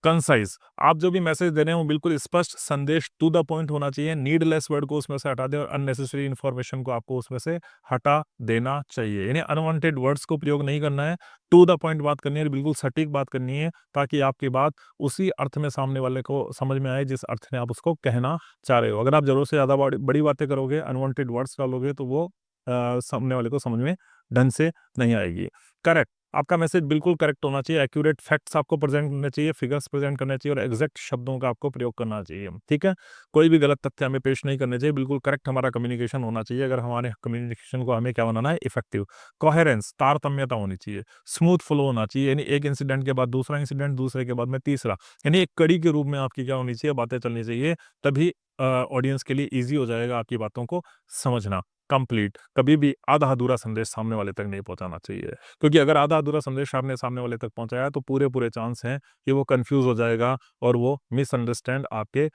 कंसाइज, आप जो भी मैसेज दे रहे हैं वो बिल्कुल स्पष्ट, संदेश टू द पॉइंट होना चाहिए। नीडलेस वर्ड को उसमें से हटा दें और अननेसेसरी इन्फॉर्मेशन को आपको उसमें से हटा देना चाहिए। यानी अनवांटेड वर्ड्स को प्रयोग नहीं करना है, टू द पॉइंट बात करनी है, बिल्कुल सटीक बात करनी है, ताकि आपकी बात उसी अर्थ में सामने वाले को समझ में आए जिस अर्थ में आप उसको कहना चाह रहे हो। अगर आप जरूरत से ज़्यादा बड़ी बातें करोगे, अनवांटेड वर्ड्स डालोगे, तो वो सामने वाले को समझ में ढंग से नहीं आएगी। करेक्ट, आपका मैसेज बिल्कुल करेक्ट होना चाहिए, एक्यूरेट फैक्ट्स आपको प्रेजेंट करने चाहिए, फिगर्स प्रेजेंट करने चाहिए और एग्जैक्ट शब्दों का आपको प्रयोग करना चाहिए। ठीक है, कोई भी गलत तथ्य हमें पेश नहीं करने चाहिए, बिल्कुल करेक्ट हमारा कम्युनिकेशन होना चाहिए। अगर हमारे कम्युनिकेशन को हमें क्या बनाना है, इफेक्टिव। कोहेरेंस, तारतम्यता होनी चाहिए, स्मूथ फ्लो होना चाहिए, यानी एक इंसिडेंट के बाद दूसरा इंसिडेंट, दूसरे के बाद में तीसरा, यानी एक कड़ी के रूप में आपकी क्या होनी चाहिए, बातें चलनी चाहिए। तभी ऑडियंस के लिए ईजी हो जाएगा आपकी बातों को समझना। कंप्लीट, कभी भी आधा अधूरा संदेश सामने वाले तक नहीं पहुंचाना चाहिए, क्योंकि अगर आधा अधूरा संदेश आपने सामने वाले तक पहुंचाया तो पूरे पूरे चांस हैं कि वो कंफ्यूज हो जाएगा और वो मिसअंडरस्टैंड आपके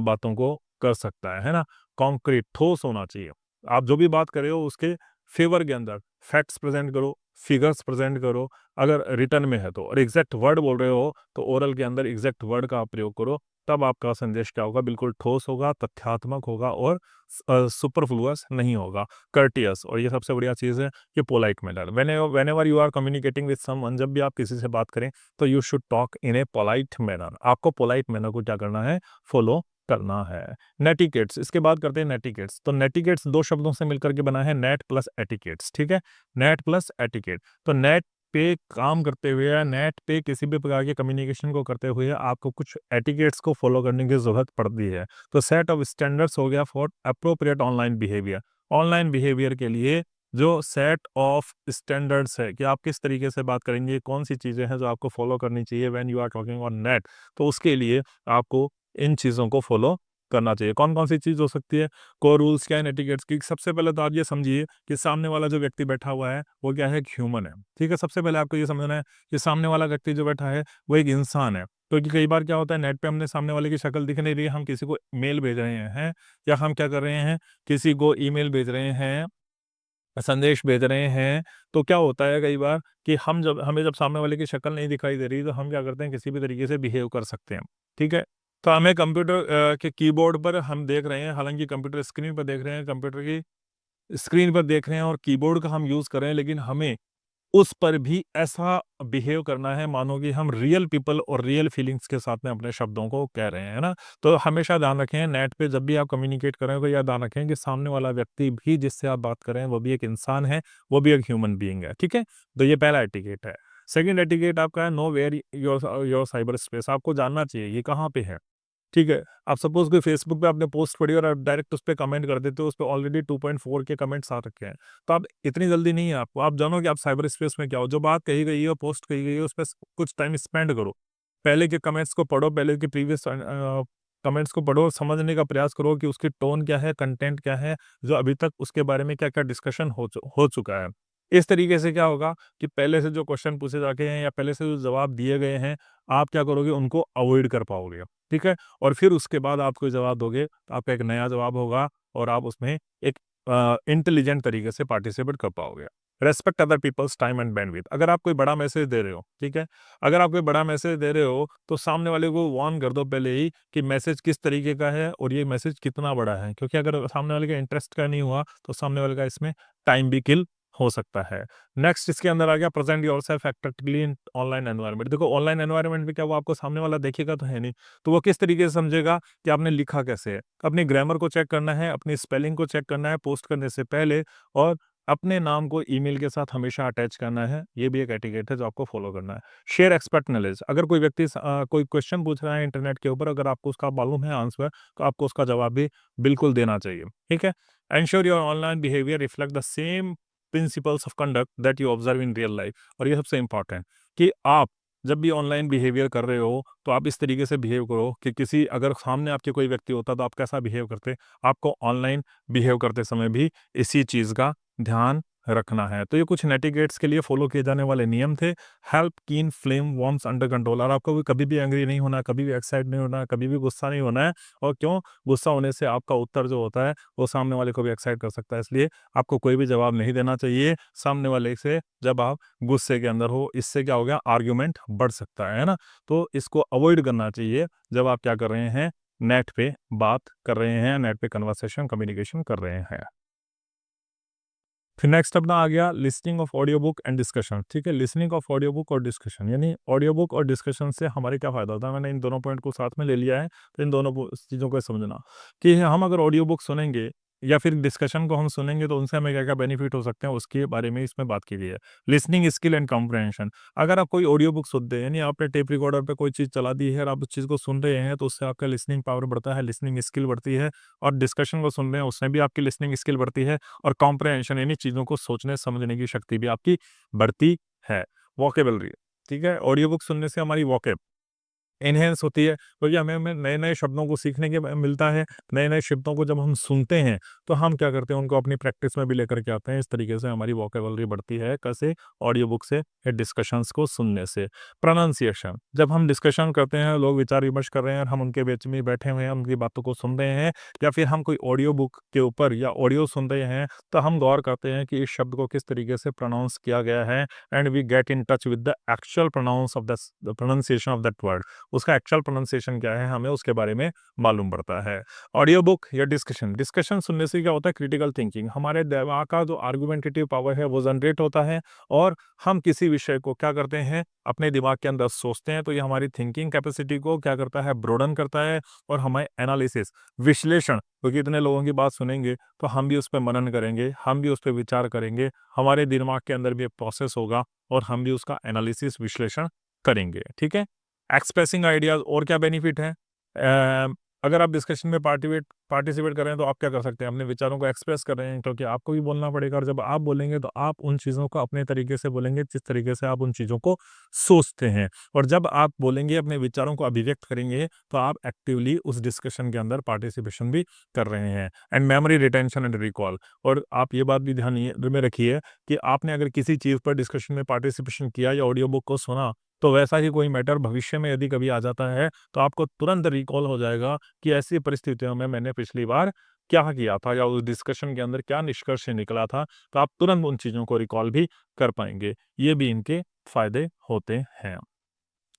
बातों को कर सकता है ना। कॉन्क्रीट, ठोस होना चाहिए। आप जो भी बात कर रहे हो उसके फेवर के अंदर फैक्ट्स प्रेजेंट करो, फिगर्स प्रेजेंट करो, अगर रिटर्न में है तो, और एग्जैक्ट वर्ड बोल रहे हो तो ओरल के अंदर एग्जैक्ट वर्ड का आप प्रयोग करो। तब आपका संदेश क्या होगा, बिल्कुल ठोस होगा, तथ्यात्मक होगा और सुपरफ्लुअस नहीं होगा। कर्टियस, और ये सबसे बढ़िया चीज़ है कि polite manner. Whenever you are communicating with someone, जब भी आप किसी से बात करें तो you should talk in a polite manner. आपको पोलाइट मैनर को क्या करना है, फॉलो करना है। नेटिकेट्स, इसके बाद करते हैं नेटिकेट्स। तो नेटिकेट्स दो शब्दों से मिलकर के बना है, नेट प्लस एटिकेट्स। ठीक है, नेट प्लस एटिकेट। तो नेट पे काम करते हुए या नेट पे किसी भी प्रकार के कम्युनिकेशन को करते हुए आपको कुछ एटिकेट्स को फॉलो करने की जरूरत पड़ती है। तो सेट ऑफ स्टैंडर्ड्स हो गया for appropriate online behaviour. Online behaviour के लिए जो सेट ऑफ स्टैंडर्ड्स है कि आप किस तरीके से बात करेंगे, कौन सी चीज़ें हैं जो आपको फॉलो करनी चाहिए when you are talking on net, तो उसके लिए आपको इन चीज़ों को फॉलो करना चाहिए। कौन कौन सी चीज़ हो सकती है, को रूल्स क्या है एटिकेट्स की। सबसे पहले तो आप ये समझिए कि सामने वाला जो व्यक्ति बैठा हुआ है वो क्या है, एक ह्यूमन है। ठीक है, सबसे पहले आपको ये समझना है कि सामने वाला व्यक्ति जो बैठा है वो एक इंसान है। क्योंकि कई बार क्या होता है, नेट पे हमने सामने वाले की शक्ल दिख नहीं रही है, हम किसी को मेल भेज रहे हैं या हम क्या कर रहे हैं, किसी को ईमेल भेज रहे हैं, संदेश भेज रहे हैं, तो क्या होता है कई बार कि हमें जब सामने वाले की शक्ल नहीं दिखाई दे रही तो हम क्या करते हैं, किसी भी तरीके से बिहेव कर सकते हैं। ठीक है, तो हमें कंप्यूटर के कीबोर्ड पर हम देख रहे हैं, हालांकि कंप्यूटर स्क्रीन पर देख रहे हैं, कंप्यूटर की स्क्रीन पर देख रहे हैं और कीबोर्ड का हम यूज़ कर रहे हैं, लेकिन हमें उस पर भी ऐसा बिहेव करना है मानो कि हम रियल पीपल और रियल फीलिंग्स के साथ में अपने शब्दों को कह रहे हैं, है ना। तो हमेशा ध्यान रखें, नेट पे जब भी आप कम्युनिकेट कर रहे हो तो यह ध्यान रखें कि सामने वाला व्यक्ति भी जिससे आप बात कर रहे हैं वो भी एक इंसान है, वो भी एक ह्यूमन बीइंग है। ठीक है, तो ये पहला एटिकेट है। सेकंड एटिकेट आपका है know where your cyber space. आपको जानना चाहिए ये कहाँ पे है। ठीक है, आप सपोज़ कोई फ़ेसबुक पे आपने पोस्ट पढ़ी और आप डायरेक्ट उस पे कमेंट कर देते हो, उस पे ऑलरेडी 2.4 के कमेंट्स आ रखे हैं। तो आप इतनी जल्दी नहीं है आपको, आप जानो कि आप साइबर स्पेस में क्या हो, जो बात कही गई है, पोस्ट कही गई है, उस पे कुछ टाइम स्पेंड करो। पहले के कमेंट्स को पढ़ो, पहले के प्रीवियस कमेंट्स को पढ़ो, समझने का प्रयास करो कि उसकी टोन क्या है, कंटेंट क्या है, जो अभी तक उसके बारे में क्या-क्या डिस्कशन हो चुका है। इस तरीके से क्या होगा कि पहले से जो क्वेश्चन पूछे जाके हैं या पहले से जो जवाब दिए गए हैं, आप क्या करोगे, उनको अवॉइड कर पाओगे। ठीक है? और फिर उसके बाद आप कोई जवाब दोगे, तो आपका एक नया जवाब होगा और आप उसमें एक इंटेलिजेंट तरीके से पार्टिसिपेट कर पाओगे। Respect other people's time and bandwidth. अगर आप कोई बड़ा मैसेज दे रहे हो, ठीक है? अगर आप कोई बड़ा मैसेज दे रहे हो, तो सामने वाले को वार्न कर दो पहले ही कि मैसेज किस तरीके का है और ये मैसेज कितना बड़ा है। क्योंकि अगर सामने वाले का इंटरेस्ट का नहीं हुआ, तो सामने वाले का इसमें टाइम भी किल हो सकता है। नेक्स्ट इसके अंदर आ गया present yourself actively in online environment. देखो ऑनलाइन एनवायरनमेंट में क्या वो आपको सामने वाला देखेगा तो है नहीं, तो वो किस तरीके से समझेगा कि आपने लिखा कैसे है। अपनी ग्रामर को चेक करना है, अपनी स्पेलिंग को चेक करना है पोस्ट करने से पहले, और अपने नाम को ईमेल के साथ हमेशा अटैच करना है। ये भी एक एटिकेट है जो आपको फॉलो करना है। Share expert knowledge. अगर कोई व्यक्ति कोई क्वेश्चन पूछ रहा है इंटरनेट के ऊपर, अगर आपको उसका मालूम है आंसर, तो आपको उसका जवाब भी बिल्कुल देना चाहिए। ठीक है, ensure your online behaviour reflect the same principles of conduct that you observe in real life. और ये सबसे इंपॉर्टेंट कि आप जब भी ऑनलाइन बिहेवियर कर रहे हो तो आप इस तरीके से बिहेव करो कि किसी अगर सामने आपके कोई व्यक्ति होता तो आप कैसा बिहेव करते, आपको ऑनलाइन बिहेव करते समय भी इसी चीज़ का ध्यान रखना है। तो ये कुछ नेटिकेट्स के लिए फॉलो किए जाने वाले नियम थे। हेल्प कीन फ्लेम वार्म्स अंडर कंट्रोल, और आपको भी कभी भी एंग्री नहीं होना, कभी भी एक्साइट नहीं होना, कभी भी गुस्सा नहीं होना है। और क्यों? गुस्सा होने से आपका उत्तर जो होता है वो सामने वाले को भी एक्साइट कर सकता है, इसलिए आपको कोई भी जवाब नहीं देना चाहिए सामने वाले से जब आप गुस्से के अंदर हो। इससे क्या हो गया? आर्ग्यूमेंट बढ़ सकता है ना? तो इसको अवॉइड करना चाहिए जब आप क्या कर रहे हैं, नेट पे बात कर रहे हैं, नेट पे कन्वर्सेशन कम्युनिकेशन कर रहे हैं। फिर नेक्स्ट अपना आ गया listening of audio book and discussion. ठीक है, लिसनिंग ऑफ ऑडियो बुक और डिस्कशन, यानी ऑडियो बुक और डिस्कशन से हमारे क्या फ़ायदा होता है। मैंने इन दोनों पॉइंट को साथ में ले लिया है, तो इन दोनों चीज़ों को समझना कि हम अगर ऑडियो बुक सुनेंगे या फिर डिस्कशन को हम सुनेंगे तो उनसे हमें क्या क्या बेनिफिट हो सकते हैं, उसके बारे में इसमें बात की गई है। लिसनिंग स्किल एंड कॉम्प्रहेंशन, अगर आप कोई ऑडियो बुक सुनते हैं, यानी आपने टेप रिकॉर्डर पे कोई चीज़ चला दी है और आप उस चीज़ को सुन रहे हैं, तो उससे आपका लिसनिंग पावर बढ़ता है, लिसनिंग स्किल बढ़ती है। और डिस्कशन को सुन रहे हैं, उसमें भी आपकी लिसनिंग स्किल बढ़ती है। और कॉम्प्रहेंशन यानी चीज़ों को सोचने समझने की शक्ति भी आपकी बढ़ती है। वोकेबलरी, ठीक है, ऑडियो बुक सुनने से हमारी वोकेब एनहांस होती है, क्योंकि हमें हमें नए-नए शब्दों को सीखने के मिलता है। नए-नए शब्दों को जब हम सुनते हैं, तो हम क्या करते हैं, उनको अपनी प्रैक्टिस में भी लेकर के आते हैं। इस तरीके से हमारी वोकैब्युलरी बढ़ती है, कैसे? ऑडियो बुक से या डिस्कशंस को सुनने से। प्रोनंसिएशन, जब हम डिस्कशन करते हैं, लोग विचार-विमर्श कर रहे हैं और हम उनके बीच में बैठे हुए हैं, उनकी बातों को सुन रहे हैं, या फिर हम कोई ऑडियो बुक के ऊपर या ऑडियो सुन रहे हैं, तो हम गौर करते हैं कि इस शब्द को किस तरीके से प्रोनाउंस किया गया है, and we get in touch with the actual pronounce of the pronunciation of that word. उसका एक्चुअल प्रोनंसिएशन क्या है, हमें उसके बारे में मालूम पड़ता है। ऑडियो बुक या डिस्कशन, डिस्कशन सुनने से क्या होता है? क्रिटिकल थिंकिंग, हमारे दिमाग का जो आर्गुमेंटेटिव पावर है वो जनरेट होता है, और हम किसी विषय को क्या करते हैं, अपने दिमाग के अंदर सोचते हैं। तो ये हमारी थिंकिंग कैपेसिटी को क्या करता है? ब्रोडन करता है। और हमें एनालिसिस, विश्लेषण, क्योंकि इतने लोगों की बात सुनेंगे तो हम भी उस पर मनन करेंगे, हम भी उस पर विचार करेंगे, हमारे दिमाग के अंदर भी एक प्रोसेस होगा और हम भी उसका एनालिसिस विश्लेषण करेंगे। ठीक है, एक्सप्रेसिंग आइडियाज़, और क्या बेनिफिट है? अगर आप डिस्कशन में पार्टिसिपेट कर रहे हैं तो आप क्या कर सकते हैं? अपने विचारों को एक्सप्रेस कर रहे हैं, क्योंकि आपको भी बोलना पड़ेगा, और जब आप बोलेंगे तो आप उन चीज़ों को अपने तरीके से बोलेंगे जिस तरीके से आप उन चीज़ों को सोचते हैं। और जब आप बोलेंगे, अपने विचारों को अभिव्यक्त करेंगे, तो आप एक्टिवली उस डिस्कशन के अंदर पार्टिसिपेशन भी कर रहे हैं। And memory retention and recall, और आप ये बात भी ध्यान में रखिए कि आपने अगर किसी चीज़ पर डिस्कशन में पार्टिसिपेशन किया या ऑडियो बुक को सुना, तो वैसा ही कोई मैटर भविष्य में यदि कभी आ जाता है, तो आपको तुरंत रिकॉल हो जाएगा कि ऐसी परिस्थितियों में मैंने पिछली बार क्या किया था, या उस डिस्कशन के अंदर क्या निष्कर्ष निकला था। तो आप तुरंत उन चीज़ों को रिकॉल भी कर पाएँगे। ये भी इनके फ़ायदे होते हैं।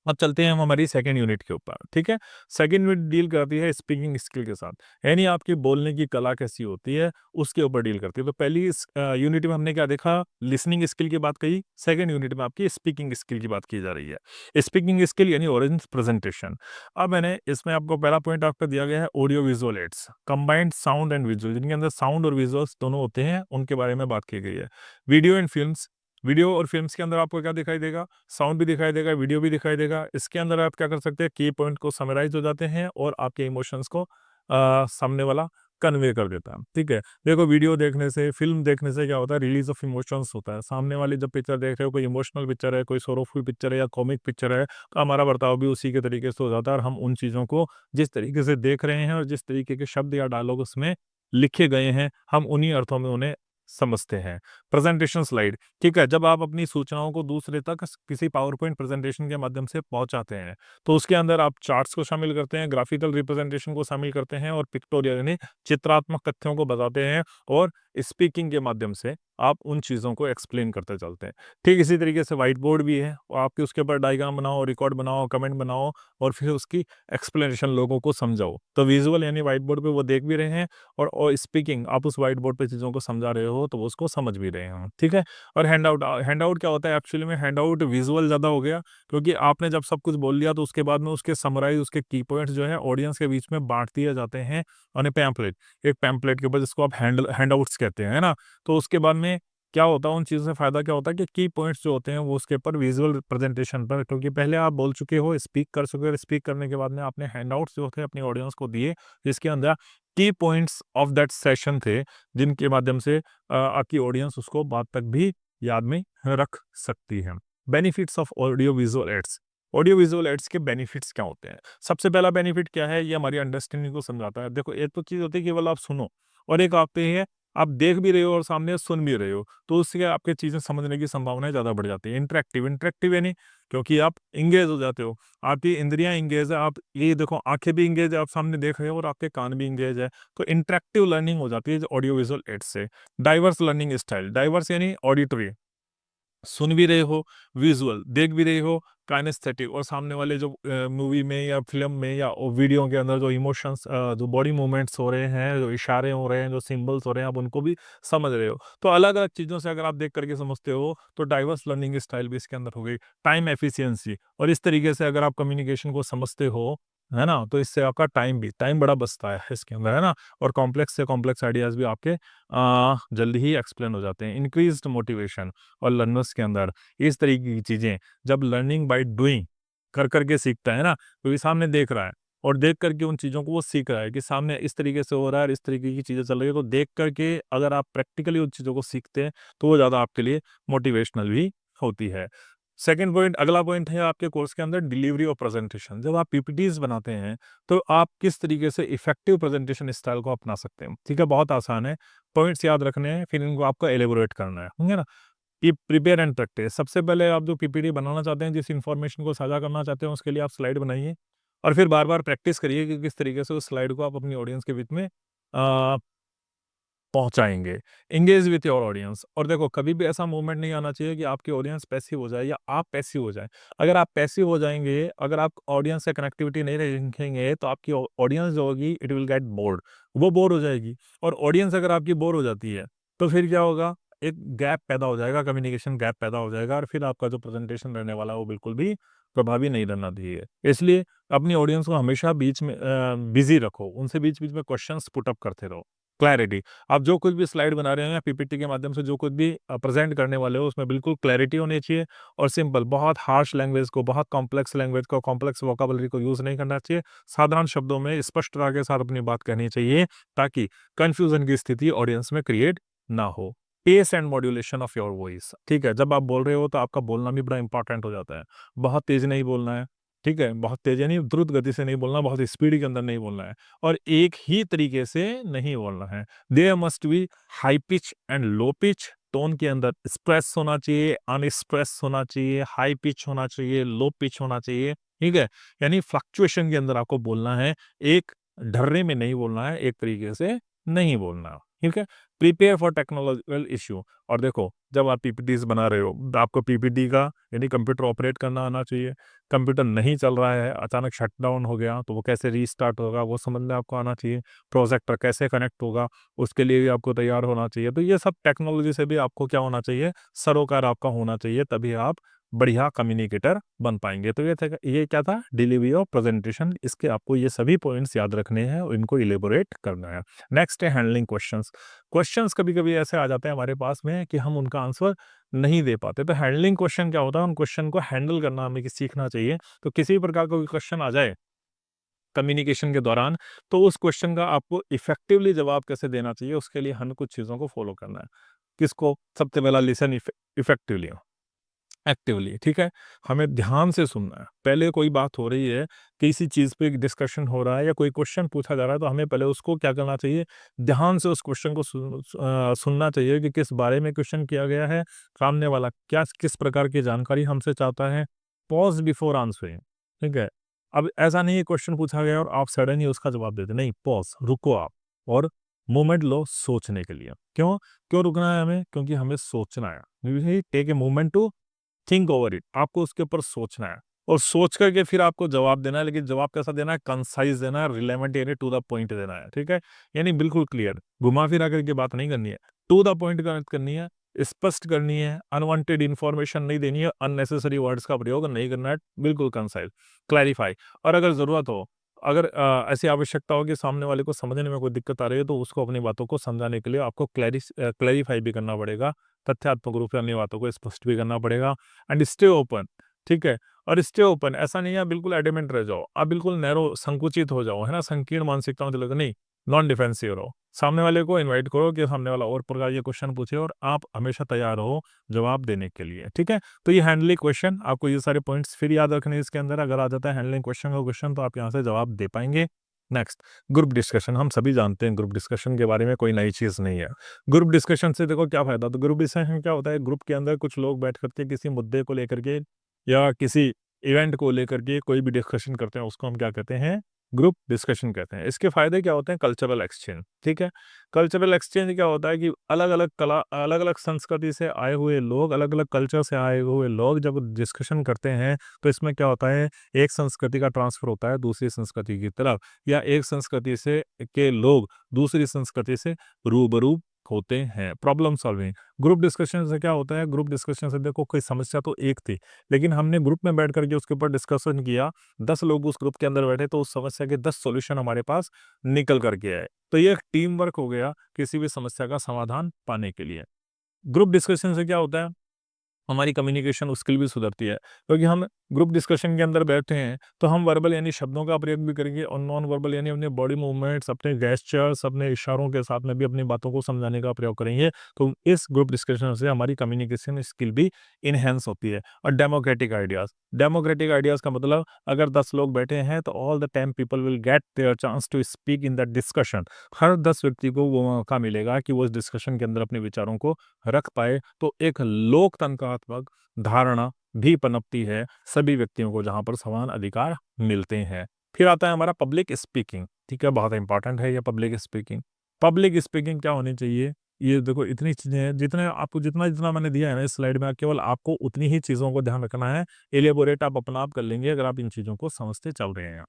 अब चलते हैं हम हमारी सेकंड यूनिट के ऊपर, ठीक है? सेकंड यूनिट डील करती है स्पीकिंग स्किल के साथ, यानी आपकी बोलने की कला कैसी होती है, उसके ऊपर डील करती है। तो पहली इस यूनिट में हमने क्या देखा? लिसनिंग स्किल की बात कही। सेकंड यूनिट में आपकी स्पीकिंग स्किल की बात की जा रही है। स्पीकिंग स्किल यानी ऑडियंस प्रेजेंटेशन। अब मैंने इसमें आपको पहला पॉइंट आपका दिया गया है audio visual aids, combined sound and visual, जिनके अंदर साउंड और विजुअल्स दोनों होते हैं, उनके बारे में बात की गई है। वीडियो एंड फ़िल्म्स, वीडियो और फ़िल्म्स के अंदर आपको क्या दिखाई देगा? साउंड भी दिखाई देगा, वीडियो भी दिखाई देगा। इसके अंदर आप क्या कर सकते हैं, की पॉइंट को समराइज़ हो जाते हैं और आपके इमोशंस को सामने वाला कन्वे कर देता है, ठीक है? देखो, वीडियो देखने से, फ़िल्म देखने से क्या होता है? रिलीज़ ऑफ इमोशंस होता है। सामने वाली जब पिक्चर देख रहे हो, कोई इमोशनल पिक्चर है, कोई सोरोफुल पिक्चर है या कॉमिक पिक्चर है, तो हमारा बर्ताव भी उसी के तरीके से हो जाता है, और हम उन चीज़ों को जिस तरीके से देख रहे हैं और जिस तरीके के शब्द या डायलॉग उसमें लिखे गए हैं, हम उन्हीं अर्थों में उन्हें समझते हैं। प्रेज़ेंटेशन स्लाइड, ठीक है, जब आप अपनी सूचनाओं को दूसरे तक किसी पावर पॉइंट प्रेजेंटेशन के माध्यम से पहुंचाते हैं, तो उसके अंदर आप चार्ट्स को शामिल करते हैं, ग्राफिकल रिप्रेजेंटेशन को शामिल करते हैं, और पिक्टोरियल यानी चित्रात्मक तथ्यों को बताते हैं, और स्पीकिंग के माध्यम से आप उन चीज़ों को एक्सप्लेन करते चलते हैं। ठीक इसी तरीके से व्हाइट बोर्ड भी है, और आपके उसके ऊपर डायग्राम बनाओ, रिकॉर्ड बनाओ, कमेंट बनाओ, और फिर उसकी एक्सप्लेनेशन लोगों को समझाओ। तो विजुअल यानी व्हाइट बोर्ड पे वो देख भी रहे हैं, और स्पीकिंग, आप उस व्हाइट बोर्ड पे चीज़ों को समझा रहे हो, तो वो उसको समझ भी रहे हो, ठीक है? और हैंडआउट क्या होता है? एक्चुअली में हैंडआउट विजुअल ज़्यादा हो गया, क्योंकि आपने जब सब कुछ बोल लिया, तो उसके बाद में उसके समराइज़, उसके की पॉइंट्स जो है ऑडियंस के बीच में बाँट दिए जाते हैं ऑन पैम्पलेट। एक पैम्पलेट के ऊपर, जिसको आप हैंडआउट्स कहते हैं, है ना? तो उसके बाद में क्या होता है, उन चीज़ों से फ़ायदा क्या होता है कि की पॉइंट्स जो होते हैं वो उसके ऊपर विजुअल प्रेजेंटेशन पर, क्योंकि पहले आप बोल चुके हो, स्पीक कर चुके हो, और स्पीक करने के बाद में आपने हैंडआउट्स जो थे अपनी ऑडियंस को दिए, जिसके अंदर की पॉइंट्स ऑफ दैट सेशन थे, जिनके माध्यम से आपकी ऑडियंस उसको बाद तक भी याद में रख सकती है। Benefits of audio visual aids, audio visual aids के बेनिफिट्स क्या होते हैं? सबसे पहला बेनिफिट क्या है? ये हमारी अंडरस्टैंडिंग को समझाता है। देखो, एक तो चीज़ होती है केवल आप सुनो, और एक आप पे है आप देख भी रहे हो और सामने सुन भी रहे हो, तो उससे आपके चीज़ें समझने की संभावनाएँ ज़्यादा बढ़ जाती है। इंटरैक्टिव, इंटरैक्टिव यानी क्योंकि आप एंगेज हो जाते हो, आपकी इंद्रियाँ एंगेज है, आप ये देखो आँखें भी एंगेज है, आप सामने देख रहे हो और आपके कान भी एंगेज है, तो इंटरैक्टिव लर्निंग हो जाती है जो ऑडियो विजुअल एड्स से। डाइवर्स लर्निंग स्टाइल, डाइवर्स यानी ऑडिटरी, सुन भी रहे हो, विजुअल देख भी रहे हो, काइनेस्थेटिक और सामने वाले जो मूवी में या फ़िल्म में या वीडियो के अंदर जो इमोशंस जो बॉडी मूवमेंट्स हो रहे हैं, जो इशारे हो रहे हैं, जो सिंबल्स हो रहे हैं, आप उनको भी समझ रहे हो। तो अलग-अलग चीज़ों से अगर आप देख कर के समझते हो, तो डाइवर्स लर्निंग स्टाइल भी इसके अंदर हो गई। टाइम एफिशिएंसी और इस तरीके से अगर आप कम्युनिकेशन को समझते हो, है ना? तो इससे आपका टाइम बड़ा बचता है इसके अंदर, है ना? और कॉम्प्लेक्स से कॉम्प्लेक्स आइडियाज़ भी आपके जल्दी ही एक्सप्लेन हो जाते हैं। इंक्रीज़्ड मोटिवेशन और लर्नर्स के अंदर इस तरीके की चीज़ें जब लर्निंग बाय डूइंग कर के सीखता है ना, तो ये सामने देख रहा है और देख कर के उन चीज़ों को वो सीख रहा है कि सामने इस तरीके से हो रहा है और इस तरीके की चीज़ें चल रही है, तो देख कर के अगर आप प्रैक्टिकली उन चीज़ों को सीखते हैं, तो वो ज़्यादा आपके लिए मोटिवेशनल भी होती है। सेकंड पॉइंट, अगला पॉइंट है आपके कोर्स के अंदर डिलीवरी और प्रेज़ेंटेशन। जब आप पीपीटीज़ बनाते हैं, तो आप किस तरीके से इफ़ेक्टिव प्रेज़ेंटेशन स्टाइल को अपना सकते हैं। ठीक है, बहुत आसान है, पॉइंट्स याद रखने हैं, फिर इनको आपको एलेबोरेट करना है ना? कि प्रिपेयर एंड प्रैक्टिस। सबसे पहले आप जो पीपीटी बनाना चाहते हैं, जिस इन्फॉर्मेशन को साझा करना चाहते हैं, उसके लिए आप स्लाइड बनाइए और फिर बार-बार प्रैक्टिस करिए कि किस तरीके से उस स्लाइड को आप अपनी ऑडियंस के बीच में पहुँचाएँगे। एंगेज विथ योर ऑडियंस और देखो कभी भी ऐसा मोमेंट नहीं आना चाहिए कि आपकी ऑडियंस पैसिव हो जाए या आप पैसिव हो जाएँ। अगर आप पैसिव हो जाएँगे, अगर आप ऑडियंस से कनेक्टिविटी नहीं रखेंगे, तो आपकी ऑडियंस जो होगी इट विल गेट बोर्ड, वो बोर हो जाएगी और ऑडियंस अगर आपकी बोर हो जाती है, तो फिर क्या होगा? एक गैप पैदा हो जाएगा, कम्युनिकेशन गैप पैदा हो जाएगा और फिर आपका जो प्रेज़ेंटेशन रहने वाला है, वो बिल्कुल भी प्रभावी नहीं रहना चाहिए। इसलिए अपनी ऑडियंस को हमेशा बीच में बिज़ी रखो, उनसे बीच-बीच में क्वेश्चन्स पुट अप करते रहो। क्लैरिटी, आप जो कुछ भी स्लाइड बना रहे हो या पीपीटी के माध्यम से जो कुछ भी प्रेज़ेंट करने वाले हो, उसमें बिल्कुल क्लैरिटी होनी चाहिए और सिंपल, बहुत हार्श लैंग्वेज को, बहुत कॉम्प्लेक्स लैंग्वेज को, कॉम्प्लेक्स वोकैब्युलरी को यूज़ नहीं करना चाहिए। साधारण शब्दों में स्पष्टता के साथ अपनी बात कहनी चाहिए, ताकि कन्फ्यूज़न की स्थिति ऑडियंस में क्रिएट ना हो। Pace and modulation of your voice, ठीक है? जब आप बोल रहे हो, तो आपका बोलना भी बड़ा इंपॉर्टेंट हो जाता है। बहुत तेज़ नहीं बोलना है, ठीक है? बहुत तेज़ यानी द्रुत गति से नहीं बोलना, बहुत स्पीड के अंदर नहीं बोलना है। और एक ही तरीके से नहीं बोलना है। There must be high pitch and low pitch, tone के अंदर स्ट्रेस होना चाहिए, अनस्ट्रेस होना चाहिए, हाई पिच होना चाहिए, लो पिच होना चाहिए, ठीक है? यानी फ्लक्चुएशन के अंदर आपको बोलना है, एक ढर्रे में नहीं बोलना है, एक तरीके से नहीं बोलना, ठीक है? प्रिपेयर फॉर टेक्नोलॉजिकल इश्यू और देखो, जब आप पीपीटीज़ बना रहे हो, तो आपको पीपीटी का यानी कंप्यूटर ऑपरेट करना आना चाहिए। कंप्यूटर नहीं चल रहा है, अचानक शटडाउन हो गया, तो वो कैसे रीस्टार्ट होगा, वो समझना आपको आना चाहिए। प्रोजेक्टर कैसे कनेक्ट होगा, उसके लिए भी आपको तैयार होना चाहिए। तो ये सब टेक्नोलॉजी से भी आपको क्या होना चाहिए, सरोकार आपका होना चाहिए, तभी आप बढ़िया कम्युनिकेटर बन पाएँगे। तो ये क्या था, डिलीवरी ऑफ प्रेज़ेंटेशन, इसके आपको ये सभी पॉइंट्स याद रखने हैं और इनको इलैबोरेट करना है। नेक्स्ट है हैंडलिंग क्वेश्चन्स। क्वेश्चन्स कभी-कभी ऐसे आ जाते हैं हमारे पास में कि हम उनका आंसर नहीं दे पाते। तो हैंडलिंग क्वेश्चन क्या होता है, उन क्वेश्चन को हैंडल करना हमें सीखना चाहिए। तो किसी भी प्रकार का कोई क्वेश्चन आ जाए कम्युनिकेशन के दौरान, तो उस क्वेश्चन का आपको इफेक्टिवली जवाब कैसे देना चाहिए, उसके लिए हमें कुछ चीज़ों को फॉलो करना है। किसको? सबसे पहला, लिसन इफेक्टिवली, एक्टिवली, ठीक है? हमें ध्यान से सुनना है। पहले कोई बात हो रही है, किसी चीज़ पे एक डिस्कशन हो रहा है या कोई क्वेश्चन पूछा जा रहा है, तो हमें पहले उसको क्या करना चाहिए, ध्यान से उस क्वेश्चन को सुनना चाहिए कि किस बारे में क्वेश्चन किया गया है, सामने वाला क्या किस प्रकार की जानकारी हमसे चाहता है। पॉज़ बिफोर आंसरिंग, ठीक है? अब ऐसा नहीं है क्वेश्चन पूछा गया और आप सडन ही उसका जवाब दे दें, नहीं, पॉज़, रुको आप और मोमेंट लो सोचने के लिए। क्यों? क्यों रुकना है हमें? क्योंकि हमें सोचना है। You take a moment to think over it, आपको उसके ऊपर सोचना है और सोच करके फिर आपको जवाब देना है, लेकिन जवाब कैसा देना है, कंसाइज देना है, रिलेवेंट यानी टू द पॉइंट देना है, ठीक है? यानी बिल्कुल क्लियर, घुमा फिरा करके बात नहीं करनी है, टू द पॉइंट बात करनी है, स्पष्ट करनी है, अनवांटेड इन्फॉर्मेशन नहीं देनी है, अननेसेसरी वर्ड्स का प्रयोग नहीं करना है, बिल्कुल कंसाइज, क्लैरिफाई। और अगर जरूरत हो, अगर ऐसी आवश्यकता हो कि सामने वाले को समझने में कोई दिक्कत आ रही है, तो उसको अपनी बातों को समझाने के लिए आपको क्लैरिफाई भी करना पड़ेगा, तथ्यात्मक रूप से अपनी बातों को स्पष्ट भी करना पड़ेगा एंड स्टे ओपन, ठीक है? और स्टे ओपन, ऐसा नहीं है आप बिल्कुल एडमेंट रह जाओ, आप बिल्कुल नैरो संकुचित हो जाओ, है ना? संकीर्ण मानसिकताओं चले जाओ, नहीं, नॉन डिफेंसिव रहो। सामने वाले को इनवाइट करो कि सामने वाला और प्रकार के क्वेश्चन पूछे और आप हमेशा तैयार हो जवाब देने के लिए, ठीक है? तो ये हैंडलिंग क्वेश्चन, आपको ये सारे पॉइंट्स फिर याद रखने हैं इसके अंदर, अगर आ जाता है हैंडलिंग क्वेश्चन का क्वेश्चन, तो आप यहाँ से जवाब दे पाएँगे। Next, group discussion. हम सभी जानते हैं ग्रुप डिस्कशन के बारे में, कोई नई चीज़ नहीं है। ग्रुप डिस्कशन से देखो क्या फ़ायदा, तो ग्रुप डिस्कशन क्या होता है, ग्रुप के अंदर कुछ लोग बैठ करके किसी मुद्दे को लेकर के या किसी इवेंट को लेकर के कोई भी डिस्कशन करते हैं, उसको हम क्या कहते हैं, ग्रुप डिस्कशन कहते हैं। इसके फ़ायदे क्या होते हैं, कल्चरल एक्सचेंज, ठीक है। कल्चरल एक्सचेंज क्या होता है कि अलग-अलग कला, अलग-अलग संस्कृति से आए हुए लोग, अलग-अलग कल्चर से आए हुए लोग जब डिस्कशन करते हैं, तो इसमें क्या होता है, एक संस्कृति का ट्रांसफ़र होता है दूसरी संस्कृति की तरफ, या एक संस्कृति से के लोग दूसरी संस्कृति से रूबरू होते हैं। प्रॉब्लम सॉल्विंग, ग्रुप डिस्कशन से क्या होता है, ग्रुप डिस्कशन से देखो कोई समस्या तो एक थी, लेकिन हमने ग्रुप में बैठ करके उसके ऊपर डिस्कशन किया, 10 लोग उस ग्रुप के अंदर बैठे तो उस समस्या के 10 सॉल्यूशन हमारे पास निकल करके आए। तो ये एक टीम वर्क हो गया किसी भी समस्या का समाधान पाने के लिए। ग्रुप डिस्कशन से क्या होता है, हमारी कम्युनिकेशन स्किल भी सुधरती है, क्योंकि हम ग्रुप डिस्कशन के अंदर बैठे हैं तो हम वर्बल यानी शब्दों का प्रयोग भी करेंगे और नॉन वर्बल यानी अपने बॉडी मूवमेंट्स, अपने गेस्चर्स, अपने इशारों के साथ में भी अपनी बातों को समझाने का प्रयोग करेंगे। तो इस ग्रुप डिस्कशन से हमारी कम्युनिकेशन स्किल भी इनहेंस होती है। और डेमोक्रेटिक आइडियाज़ का मतलब, अगर 10 लोग बैठे हैं तो all the 10 people will get their chance to speak in that discussion. हर 10 व्यक्ति को वो मौका मिलेगा कि वो इस डिस्कशन के अंदर अपने विचारों को रख पाए। तो एक लोकतंत्रात्मक धारणा भी पनपती है सभी व्यक्तियों को, जहां पर समान अधिकार मिलते हैं। फिर आता है हमारा पब्लिक स्पीकिंग, ठीक है, बहुत इंपॉर्टेंट है ये पब्लिक स्पीकिंग। पब्लिक स्पीकिंग क्या होनी चाहिए, ये देखो इतनी चीजें हैं, जितने आपको जितना जितना मैंने दिया है ना इस स्लाइड में, केवल आपको उतनी ही चीजों को ध्यान रखना है। एलिबोरेट आप अपना आप कर लेंगे अगर आप इन चीजों को समझते चल रहे हैं।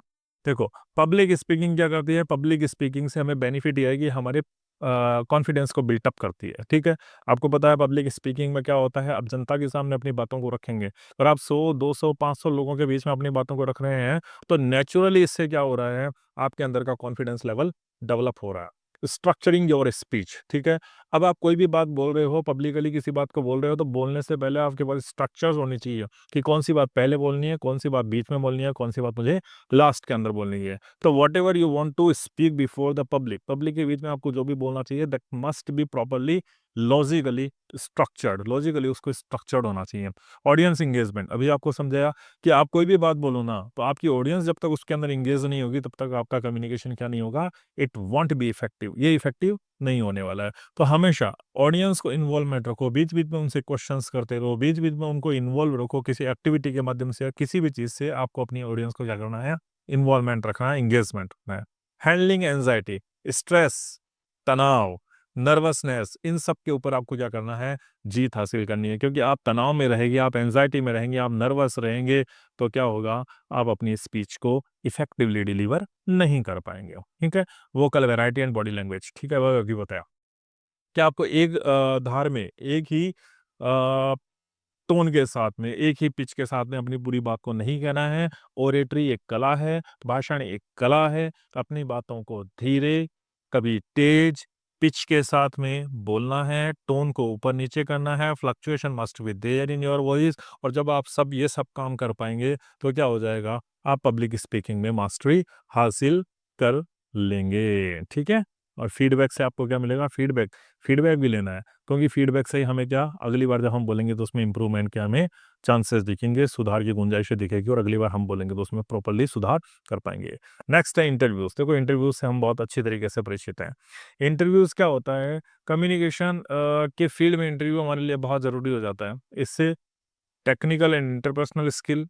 देखो, पब्लिक स्पीकिंग क्या करती है, पब्लिक स्पीकिंग से हमें बेनिफिट ये है कि हमारे कॉन्फिडेंस को बिल्टअप करती है, ठीक है। आपको पता है पब्लिक स्पीकिंग में क्या होता है, आप जनता के सामने अपनी बातों को रखेंगे और आप 100, 200, 500 लोगों के बीच में अपनी बातों को रख रहे हैं, तो नेचुरली इससे क्या हो रहा है, आपके अंदर का कॉन्फिडेंस लेवल डेवलप हो रहा है। स्ट्रक्चरिंग योर स्पीच, ठीक है। अब आप कोई भी बात बोल रहे हो, पब्लिकली किसी बात को बोल रहे हो, तो बोलने से पहले आपके पास स्ट्रक्चर्स होनी चाहिए कि कौन सी बात पहले बोलनी है, कौन सी बात बीच में बोलनी है, कौन सी बात मुझे लास्ट के अंदर बोलनी है। तो whatever you want to speak before the public, public के बीच में आपको जो भी बोलना चाहिए, that must be properly logically structured, logically उसको स्ट्रक्चर्ड होना चाहिए। ऑडियंस इंगेजमेंट, अभी आपको समझाया कि आप कोई भी बात बोलो ना, तो आपकी ऑडियंस जब तक उसके अंदर इंगेज नहीं होगी, तब तक आपका कम्युनिकेशन क्या नहीं होगा, इट वॉन्ट बी इफेक्टिव, ये इफेक्टिव नहीं होने वाला है। तो हमेशा ऑडियंस को इन्वॉल्वमेंट रखो, बीच बीच में उनसे क्वेश्चंस करते रहो, बीच बीच में उनको इन्वॉल्व रखो, किसी एक्टिविटी के माध्यम से या किसी भी चीज से आपको अपनी ऑडियंस को क्या करना है, इन्वॉल्वमेंट रखना है, इंगेजमेंट रखना है। हैंडलिंग एंजाइटी, स्ट्रेस, तनाव, नर्वसनेस, इन सब के ऊपर आपको क्या करना है, जीत हासिल करनी है। क्योंकि आप तनाव में रहेंगे, आप एंजाइटी में रहेंगे, आप नर्वस रहेंगे, तो क्या होगा, आप अपनी स्पीच को इफेक्टिवली डिलीवर नहीं कर पाएंगे, ठीक है। Vocal variety and body language, ठीक है, वो अभी बताया कि आपको एक धार में एक ही टोन के साथ में, एक ही पिच के साथ में अपनी पूरी बात को नहीं कहना है। ओरेटरी एक कला है, भाषण एक कला है। अपनी बातों को धीरे, कभी तेज पिच के साथ में बोलना है, टोन को ऊपर नीचे करना है, fluctuation must be there in your voice. और जब आप ये सब काम कर पाएंगे, तो क्या हो जाएगा, आप पब्लिक स्पीकिंग में मास्टरी हासिल कर लेंगे, ठीक है। और फीडबैक से आपको क्या मिलेगा, फीडबैक, फीडबैक भी लेना है, क्योंकि फीडबैक से ही हमें क्या, अगली बार जब हम बोलेंगे तो उसमें इंप्रूवमेंट के हमें चांसेस दिखेंगे, सुधार की गुंजाइश दिखेगी, और अगली बार हम बोलेंगे तो उसमें प्रॉपर्ली सुधार कर पाएंगे। नेक्स्ट है इंटरव्यूज। देखो, इंटरव्यूज से हम बहुत अच्छी तरीके से परिचित हैं। इंटरव्यूज क्या होता है, कम्युनिकेशन के फील्ड में इंटरव्यू हमारे लिए बहुत ज़रूरी हो जाता है। इससे टेक्निकल एंड इंटरपर्सनल स्किल,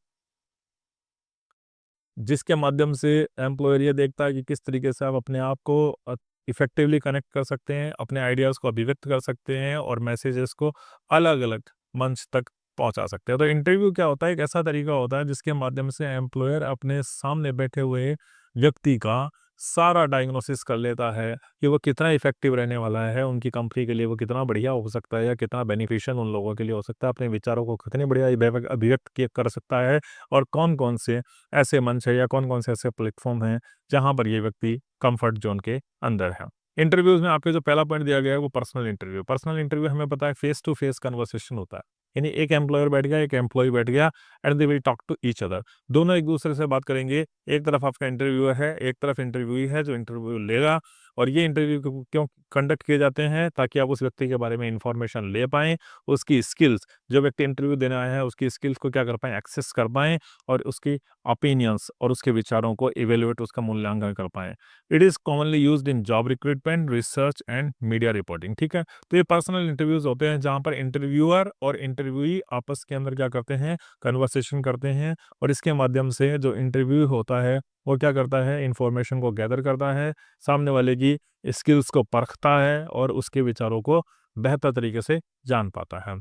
जिसके माध्यम से एम्प्लॉयर ये देखता है कि किस तरीके से आप अपने आप को इफेक्टिवली कनेक्ट कर सकते हैं, अपने आइडियाज़ को अभिव्यक्त कर सकते हैं और मैसेजेस को अलग अलग मंच तक पहुंचा सकते हैं। तो इंटरव्यू क्या होता है, एक ऐसा तरीका होता है जिसके माध्यम से एम्प्लॉयर अपने सामने बैठे हुए व्यक्ति का सारा डायग्नोसिस कर लेता है कि वो कितना इफेक्टिव रहने वाला है, उनकी कंपनी के लिए वो कितना बढ़िया हो सकता है या कितना बेनिफिशियल उन लोगों के लिए हो सकता है, अपने विचारों को कितनी बढ़िया अभिव्यक्त कर सकता है, और कौन कौन से ऐसे मंच है या कौन कौन से ऐसे प्लेटफॉर्म हैं जहां पर ये व्यक्ति कंफर्ट जोन के अंदर है। इंटरव्यूज में आपके जो पहला पॉइंट दिया गया है वो पर्सनल इंटरव्यू। पर्सनल इंटरव्यू हमें पता है फेस टू फेस कन्वर्सेशन होता है, यानी एक एम्प्लॉयर बैठ गया, एक एम्प्लॉय बैठ गया, and they will talk to each other. दोनों एक दूसरे से बात करेंगे। एक तरफ आपका इंटरव्यूअर है, एक तरफ इंटरव्यूई है जो इंटरव्यू लेगा, और ये इंटरव्यू क्यों कंडक्ट किए जाते हैं, ताकि आप उस व्यक्ति के बारे में इंफॉर्मेशन ले पाएँ, उसकी स्किल्स, जो व्यक्ति इंटरव्यू देने आया है उसकी स्किल्स को क्या कर पाएँ, एक्सेस कर पाएँ और उसकी ओपिनियंस और उसके विचारों को इवैल्यूएट, उसका मूल्यांकन कर पाएँ। It is commonly used in job recruitment, research and media reporting, ठीक है? तो ये पर्सनल इंटरव्यूज़ होते हैं जहाँ पर इंटरव्यूअर और इंटरव्यूई आपस के अंदर क्या करते हैं, कन्वर्सेशन करते हैं और इसके माध्यम से जो इंटरव्यू होता है, वो क्या करता है, इन्फॉर्मेशन को गैदर करता है, सामने वाले की स्किल्स को परखता है और उसके विचारों को बेहतर तरीके से जान पाता है।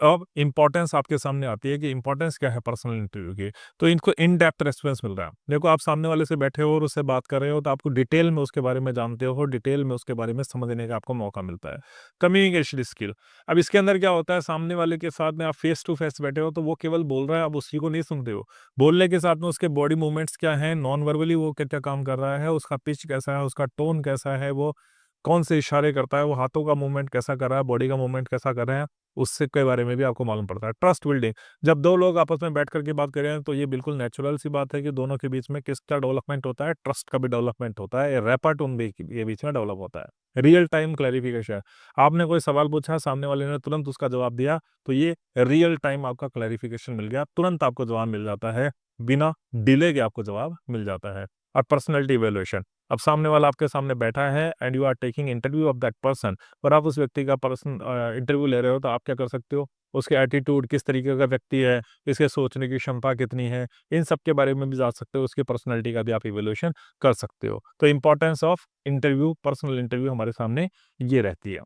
अब इम्पोर्टेंस आपके सामने आती है कि इम्पोर्टेंस क्या है पर्सनल इंटरव्यू की। तो इनको इन डेप्थ रेस्पॉन्स मिल रहा है। देखो, आप सामने वाले से बैठे हो और उससे बात कर रहे हो, तो आपको डिटेल में उसके बारे में जानते हो, डिटेल में उसके बारे में समझने का आपको मौका मिलता है। कम्युनिकेशन स्किल, अब इसके अंदर क्या होता है, सामने वाले के साथ में आप फेस टू फेस बैठे हो, तो वो केवल बोल रहा है, आप उसी को नहीं सुनते हो। बोलने के साथ में उसके बॉडी मूवमेंट्स क्या हैं, नॉन वर्बली वो क्या-क्या काम कर रहा है, उसका पिच कैसा है, उसका टोन कैसा है, वो कौन से इशारे करता है, वो हाथों का मूवमेंट कैसा कर रहा है, बॉडी का मूवमेंट कैसा कर रहे हैं, उससे के बारे में भी आपको मालूम पड़ता है। ट्रस्ट बिल्डिंग, जब 2 लोग आपस में बैठ कर के बात कर रहे हैं, तो ये बिल्कुल नेचुरल सी बात है कि दोनों के बीच में किसका डेवलपमेंट होता है, ट्रस्ट का भी डेवलपमेंट होता है, रैपर-टोन भी ये बीच में डेवलप होता है। रियल टाइम क्लैरिफिकेशन, आपने कोई सवाल पूछा, सामने वाले ने तुरंत उसका जवाब दिया, तो ये रियल टाइम आपका क्लैरिफिकेशन मिल गया, तुरंत आपको जवाब मिल जाता है, बिना डिले के आपको जवाब मिल जाता है। और पर्सनैलिटी इवैल्यूएशन, अब सामने वाला आपके सामने बैठा है and you are taking interview of that person, और आप उस व्यक्ति का इंटरव्यू ले रहे हो, तो आप क्या कर सकते हो, उसके एटीट्यूड किस तरीके का व्यक्ति है, इसके सोचने की क्षमता कितनी है, इन सब के बारे में भी जान सकते हो, उसकी पर्सनैलिटी का भी आप इवैल्यूएशन कर सकते हो। तो importance of interview, personal interview हमारे सामने ये रहती है।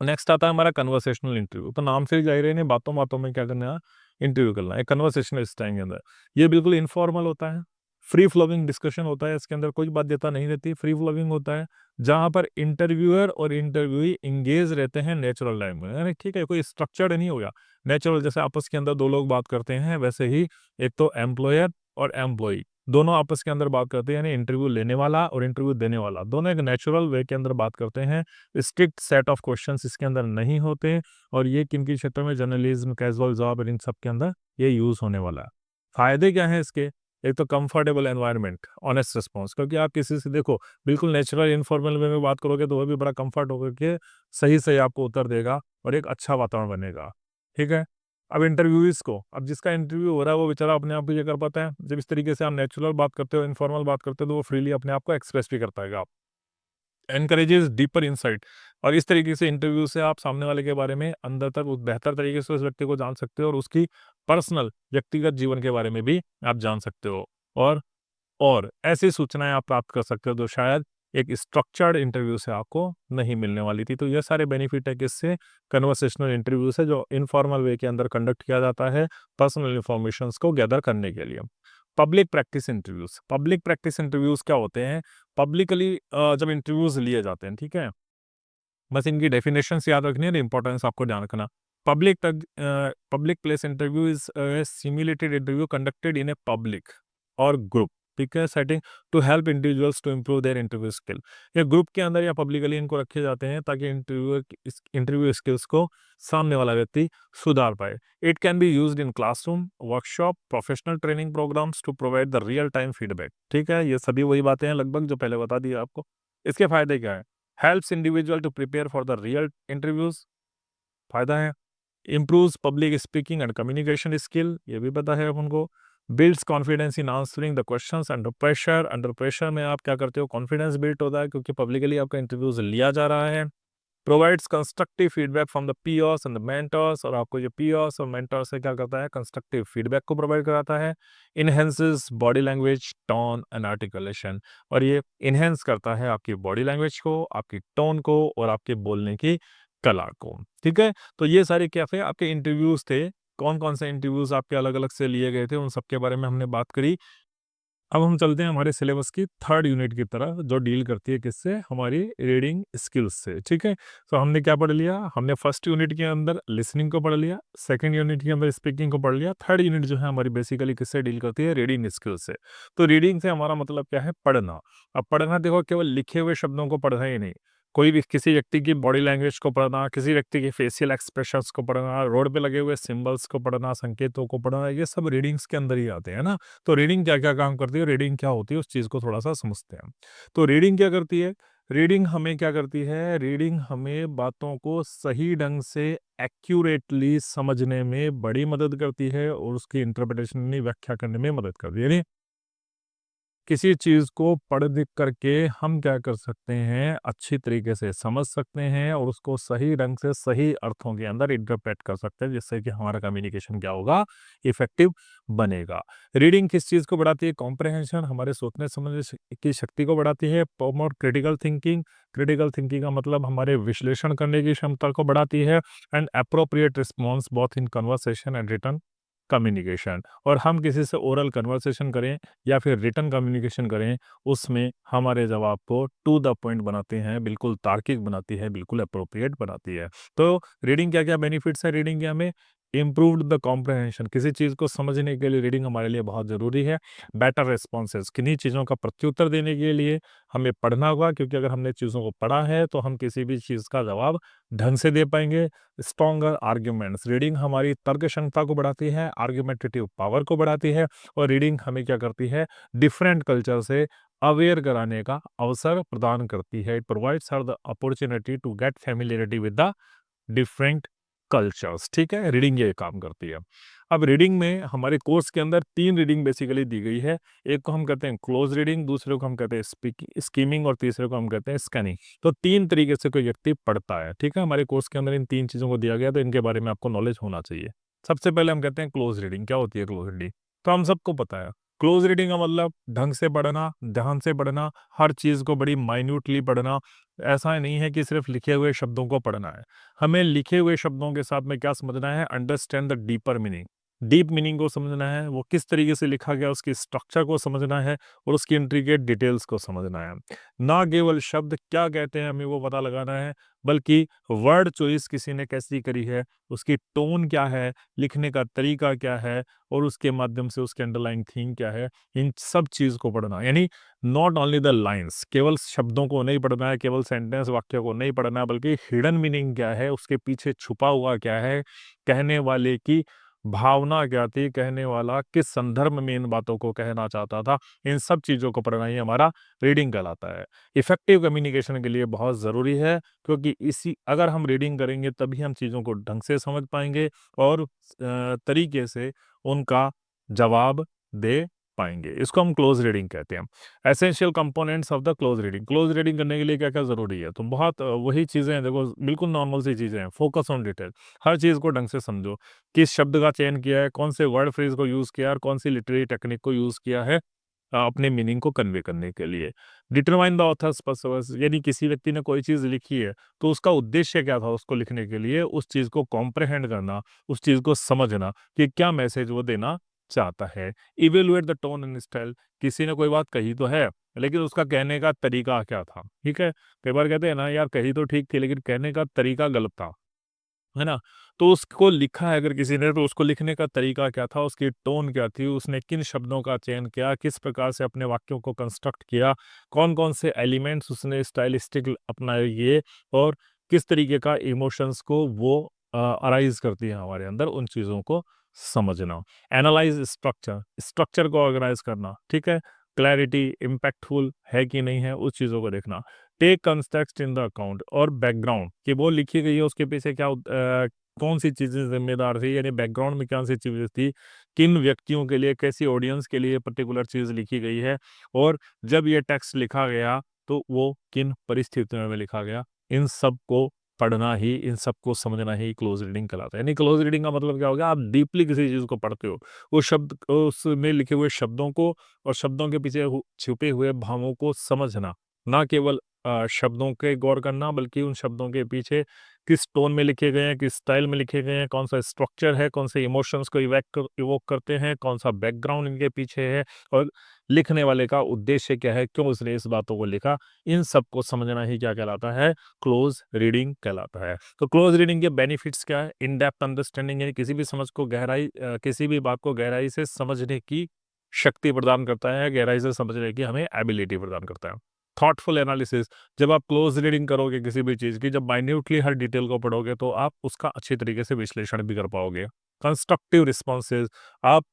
नेक्स्ट आता है हमारा कन्वर्सेशनल इंटरव्यू। तो नाम से ही जाहिर है, इन्हें बातों-बातों में क्या करना है, इंटरव्यू करना है, कन्वर्सेशनल स्टाइल के अंदर। ये बिल्कुल इनफॉर्मल होता है, फ्री फ्लोइंग डिस्कशन होता है, इसके अंदर कोई बाध्यता नहीं रहती, फ्री फ्लोइंग होता है, जहाँ पर इंटरव्यूअर और इंटरव्यूई एंगेज रहते हैं नेचुरल टाइम में। यानी ठीक है, कोई स्ट्रक्चर्ड नहीं होगा, नेचुरल, जैसे आपस के अंदर 2 लोग बात करते हैं, वैसे ही एक तो एम्प्लॉयर और एम्प्लॉयी दोनों आपस के अंदर बात करते हैं, यानी इंटरव्यू लेने वाला और इंटरव्यू देने वाला, दोनों एक नेचुरल वे के अंदर बात करते हैं। स्ट्रिक्ट सेट ऑफ क्वेश्चंस इसके अंदर नहीं होते और ये किन-किन क्षेत्रों में, जर्नलिज्म, कैजुअल जॉब और इन सब के अंदर ये यूज़ होने वाला है। फ़ायदे क्या हैं इसके? एक तो कंफर्टेबल एनवायरनमेंट, ऑनेस्ट रिस्पॉन्स, क्योंकि आप किसी से देखो बिल्कुल नेचुरल इन्फॉर्मल वे में बात करोगे, तो वो भी बड़ा कंफर्ट होकर के सही-सही आपको उत्तर देगा और एक अच्छा वातावरण बनेगा, ठीक है? अब इंटरव्यूइज़ को, अब जिसका इंटरव्यू हो रहा है वो बेचारा अपने आप भी ये कर पाता है, जब इस तरीके से आप नेचुरल बात करते हो, इन्फॉर्मल बात करते हो, तो वो फ्रीली अपने आप को एक्सप्रेस भी कर पाएगा। एनकरेजेस डीपर इनसाइट, और इस तरीके से इंटरव्यू से आप सामने वाले के बारे में अंदर तक बेहतर तरीके से उस व्यक्ति को जान सकते हो और उसकी पर्सनल व्यक्तिगत जीवन के बारे में भी आप जान सकते हो और ऐसी सूचनाएं आप प्राप्त कर सकते हो जो शायद एक स्ट्रक्चर्ड इंटरव्यू से आपको नहीं मिलने वाली थी। तो ये सारे बेनिफिट है किससे, कन्वर्सेशनल इंटरव्यू से, जो इनफॉर्मल वे के अंदर कंडक्ट किया जाता है पर्सनल इंफॉर्मेशंस को गैदर करने के लिए। पब्लिक प्रैक्टिस इंटरव्यूज क्या होते हैं, पब्लिकली जब इंटरव्यूज लिए जाते हैं, ठीक है, बस इनकी डेफिनेशंस याद रखनी है और इंपॉर्टेंस आपको ध्यान रखना। Public place interview is simulated interview conducted in a public और ग्रुप, ठीक है, setting to help individuals to improve their interview skill. ये ग्रुप के अंदर या पब्लिकली इनको रखे जाते हैं ताकि इंटरव्यू स्किल्स को सामने वाला व्यक्ति सुधार पाए। It can be used in classroom, workshop, professional training programs to provide the real time feedback, ठीक है, ये सभी वही बातें हैं लगभग जो पहले बता दी आपको। इसके फायदे क्या है, helps individual to prepare for the real interviews, फायदा है। Improves public speaking and communication skill, ये भी पता है उनको। Builds confidence in answering the questions under pressure, under pressure में आप क्या करते हो, कॉन्फिडेंस बिल्ड होता है क्योंकि पब्लिकली आपका इंटरव्यूज लिया जा रहा है। Provides constructive feedback from the peers and the mentors, और आपको ये पीयर्स और मेंटर्स से क्या करता है, कंस्ट्रक्टिव फीडबैक को प्रोवाइड कराता है। Enhances body language, tone and articulation, और ये इनहेंस करता है आपकी बॉडी लैंग्वेज को, आपकी टोन को और आपके बोलने की कला को, ठीक है। तो ये सारे क्या थे आपके इंटरव्यूज थे, कौन कौन से इंटरव्यूज आपके अलग अलग से लिए गए थे, उन सब के बारे में हमने बात करी। अब हम चलते हैं हमारे सिलेबस की थर्ड यूनिट की तरफ, जो डील करती है किससे, हमारी रीडिंग स्किल्स से, ठीक है। तो हमने क्या पढ़ लिया, हमने फर्स्ट यूनिट के अंदर लिसनिंग को पढ़ लिया, सेकंड यूनिट के अंदर स्पीकिंग को पढ़ लिया, थर्ड यूनिट जो है हमारी बेसिकली किससे डील करती है, रीडिंग स्किल्स से। तो रीडिंग से हमारा मतलब क्या है, पढ़ना। अब पढ़ना देखो, केवल लिखे हुए शब्दों को पढ़ना ही नहीं, कोई भी किसी व्यक्ति की बॉडी लैंग्वेज को पढ़ना, किसी व्यक्ति के फेशियल एक्सप्रेशंस को पढ़ना, रोड पे लगे हुए सिंबल्स को पढ़ना, संकेतों को पढ़ना, ये सब रीडिंग्स के अंदर ही आते हैं ना। तो रीडिंग क्या-क्या काम करती है, रीडिंग क्या होती है, उस चीज़ को थोड़ा-सा समझते हैं। तो रीडिंग क्या करती है, रीडिंग हमें क्या करती है? रीडिंग हमें बातों को सही ढंग से एक्यूरेटली समझने में बड़ी मदद करती है और उसकी इंटरप्रिटेशन यानी व्याख्या करने में मदद करती है। यानी किसी चीज़ को पढ़ लिख करके हम क्या कर सकते हैं, अच्छी तरीके से समझ सकते हैं और उसको सही ढंग से सही अर्थों के अंदर इंटरप्रेट कर सकते हैं, जिससे कि हमारा कम्युनिकेशन क्या होगा, इफेक्टिव बनेगा। रीडिंग किस चीज़ को बढ़ाती है? कॉम्प्रहेंशन, हमारे सोचने समझने की शक्ति को बढ़ाती है। Promote critical thinking, critical thinking का मतलब हमारे विश्लेषण करने की क्षमता को बढ़ाती है। And appropriate response both in conversation and return communication. और हम किसी से ओरल कन्वर्सेशन करें या फिर रिटर्न कम्युनिकेशन करें, उसमें हमारे जवाब को टू द पॉइंट बनाते हैं, बिल्कुल तार्किक बनाती है, बिल्कुल अप्रोप्रिएट बनाती है। तो रीडिंग क्या क्या बेनिफिट्स है? रीडिंग के हमें इम्प्रूव्ड द कॉम्प्रहेंशन, किसी चीज़ को समझने के लिए रीडिंग हमारे लिए बहुत ज़रूरी है। बेटर रिस्पॉन्सेज, किन्हीं चीज़ों का प्रत्युत्तर देने के लिए हमें पढ़ना होगा, क्योंकि अगर हमने चीज़ों को पढ़ा है तो हम किसी भी चीज़ का जवाब ढंग से दे पाएंगे। स्ट्रॉन्गर आर्ग्यूमेंट्स, रीडिंग हमारी तर्क क्षमता को बढ़ाती है, आर्ग्यूमेंटेटिव पावर को बढ़ाती है। और रीडिंग हमें क्या करती है? डिफरेंट कल्चर से अवेयर कराने का अवसर प्रदान करती है। It provides her the opportunity to get familiarity with the different cultures. ठीक है, रीडिंग ये काम करती है। अब रीडिंग में हमारे कोर्स के अंदर 3 रीडिंग बेसिकली दी गई है। एक को हम कहते हैं क्लोज रीडिंग, दूसरे को हम कहते हैं स्पीकिंग स्कीमिंग और तीसरे को हम कहते हैं स्कैनिंग। तो 3 तरीके से कोई व्यक्ति पढ़ता है। ठीक है, हमारे कोर्स के अंदर इन 3 चीज़ों को दिया गया, तो इनके बारे में आपको नॉलेज होना चाहिए। सबसे पहले हम कहते हैं क्लोज रीडिंग। क्या होती है क्लोज रीडिंग? तो हम सबको पता है, क्लोज रीडिंग का मतलब ढंग से पढ़ना, ध्यान से पढ़ना, हर चीज़ को बड़ी माइन्यूटली पढ़ना। ऐसा नहीं है कि सिर्फ लिखे हुए शब्दों को पढ़ना है, हमें लिखे हुए शब्दों के साथ में क्या समझना है? Understand the deeper meaning, deep meaning को समझना है, वो किस तरीके से लिखा गया उसकी स्ट्रक्चर को समझना है और उसकी इंट्रिकेट डिटेल्स को समझना है। ना केवल शब्द क्या कहते हैं हमें वो पता लगाना है, बल्कि वर्ड चॉइस किसी ने कैसी करी है, उसकी टोन क्या है, लिखने का तरीका क्या है और उसके माध्यम से उसके अंडरलाइन थीम क्या है, इन सब चीज़ को पढ़ना। यानी नॉट ओनली द लाइन्स, केवल शब्दों को नहीं पढ़ना है, केवल सेंटेंस वाक्य को नहीं पढ़ना है, बल्कि हिडन मीनिंग क्या है, उसके पीछे छुपा हुआ क्या है, कहने वाले की भावना क्या थी, कहने वाला किस संदर्भ में इन बातों को कहना चाहता था, इन सब चीज़ों को पढ़ना ही हमारा रीडिंग कहलाता है। इफेक्टिव कम्युनिकेशन के लिए बहुत ज़रूरी है, क्योंकि इसी अगर हम रीडिंग करेंगे तभी हम चीज़ों को ढंग से समझ पाएंगे और तरीके से उनका जवाब दे पाएंगे। इसको हम क्लोज रीडिंग कहते हैं। Essential components of the close reading, close reading करने के लिए क्या क्या ज़रूरी है? तो बहुत वही चीज़ें हैं, देखो बिल्कुल नॉर्मल सी चीज़ें हैं। फोकस ऑन डिटेल, हर चीज़ को ढंग से समझो, किस शब्द का चयन किया है, कौन से वर्ड फ्रेज को यूज़ किया है और कौन सी लिटरेरी टेक्निक को यूज़ किया है अपने मीनिंग को कन्वे करने के लिए। डिटरमाइन द ऑथर्स पर्पस, यानी किसी व्यक्ति ने कोई चीज़ लिखी है तो उसका उद्देश्य क्या था उसको लिखने के लिए, उस चीज़ को कॉम्प्रहेंड करना, उस चीज़ को समझना कि क्या मैसेज वो देना चाहता है। Evaluate the tone and style, किसी ने कोई बात कही तो है, लेकिन उसका कहने का तरीका क्या था? ठीक है, कई बार कहते हैं ना यार कही तो ठीक थी लेकिन कहने का तरीका गलत था, है ना? तो उसको लिखा है अगर किसी ने, तो उसको लिखने का तरीका क्या था, उसकी टोन क्या थी, उसने किन शब्दों का चयन किया, किस प्रकार से अपने वाक्यों को कंस्ट्रक्ट किया, कौन-कौन से एलिमेंट्स उसने स्टाइलिस्टिक अपनाए ये, और किस तरीके का इमोशंस को वो अराइज़ करती है हमारे अंदर, उन चीज़ों को समझना। एनालाइज़ स्ट्रक्चर, स्ट्रक्चर को ऑर्गेनाइज़ करना, ठीक है? क्लैरिटी, इम्पैक्टफुल है कि नहीं है, उस चीज़ों को देखना। Take context in the account, और बैकग्राउंड कि वो लिखी गई है उसके पीछे क्या कौन सी चीज़ें जिम्मेदार थी, यानी बैकग्राउंड में कौन सी चीज़ें थी, किन व्यक्तियों के लिए, कैसी ऑडियंस के लिए पर्टिकुलर चीज़ लिखी गई है, और जब ये टेक्स्ट लिखा गया तो वो किन परिस्थितियों में लिखा गया, इन सब को पढ़ना ही, इन सब को समझना ही क्लोज रीडिंग कहलाता है। यानी क्लोज रीडिंग का मतलब क्या हो गया? आप डीपली किसी चीज़ को पढ़ते हो, वो शब्द, उसमें लिखे हुए शब्दों को और शब्दों के पीछे छुपे हुए भावों को समझना, ना केवल शब्दों के गौर करना, बल्कि उन शब्दों के पीछे किस टोन में लिखे गए हैं, किस स्टाइल में लिखे गए हैं, कौन सा स्ट्रक्चर है, कौन से इमोशंस को इवोक करते हैं, कौन सा बैकग्राउंड इनके पीछे है, और लिखने वाले का उद्देश्य क्या है, क्यों उसने इस बातों को लिखा, इन सब को समझना ही क्या कहलाता है? क्लोज रीडिंग कहलाता है। तो क्लोज रीडिंग के बेनिफिट्स क्या है? इन डेप्थ अंडरस्टैंडिंग, यानी किसी भी समझ को किसी भी बात को गहराई से समझने की शक्ति प्रदान करता है, गहराई से समझने की हमें एबिलिटी प्रदान करता है। थॉटफुल एनालिसिस, जब आप क्लोज रीडिंग करोगे किसी भी चीज़ की, जब माइन्यूटली हर डिटेल को पढ़ोगे तो आप उसका अच्छी तरीके से विश्लेषण भी कर पाओगे। कंस्ट्रक्टिव रिस्पॉन्सेज, आप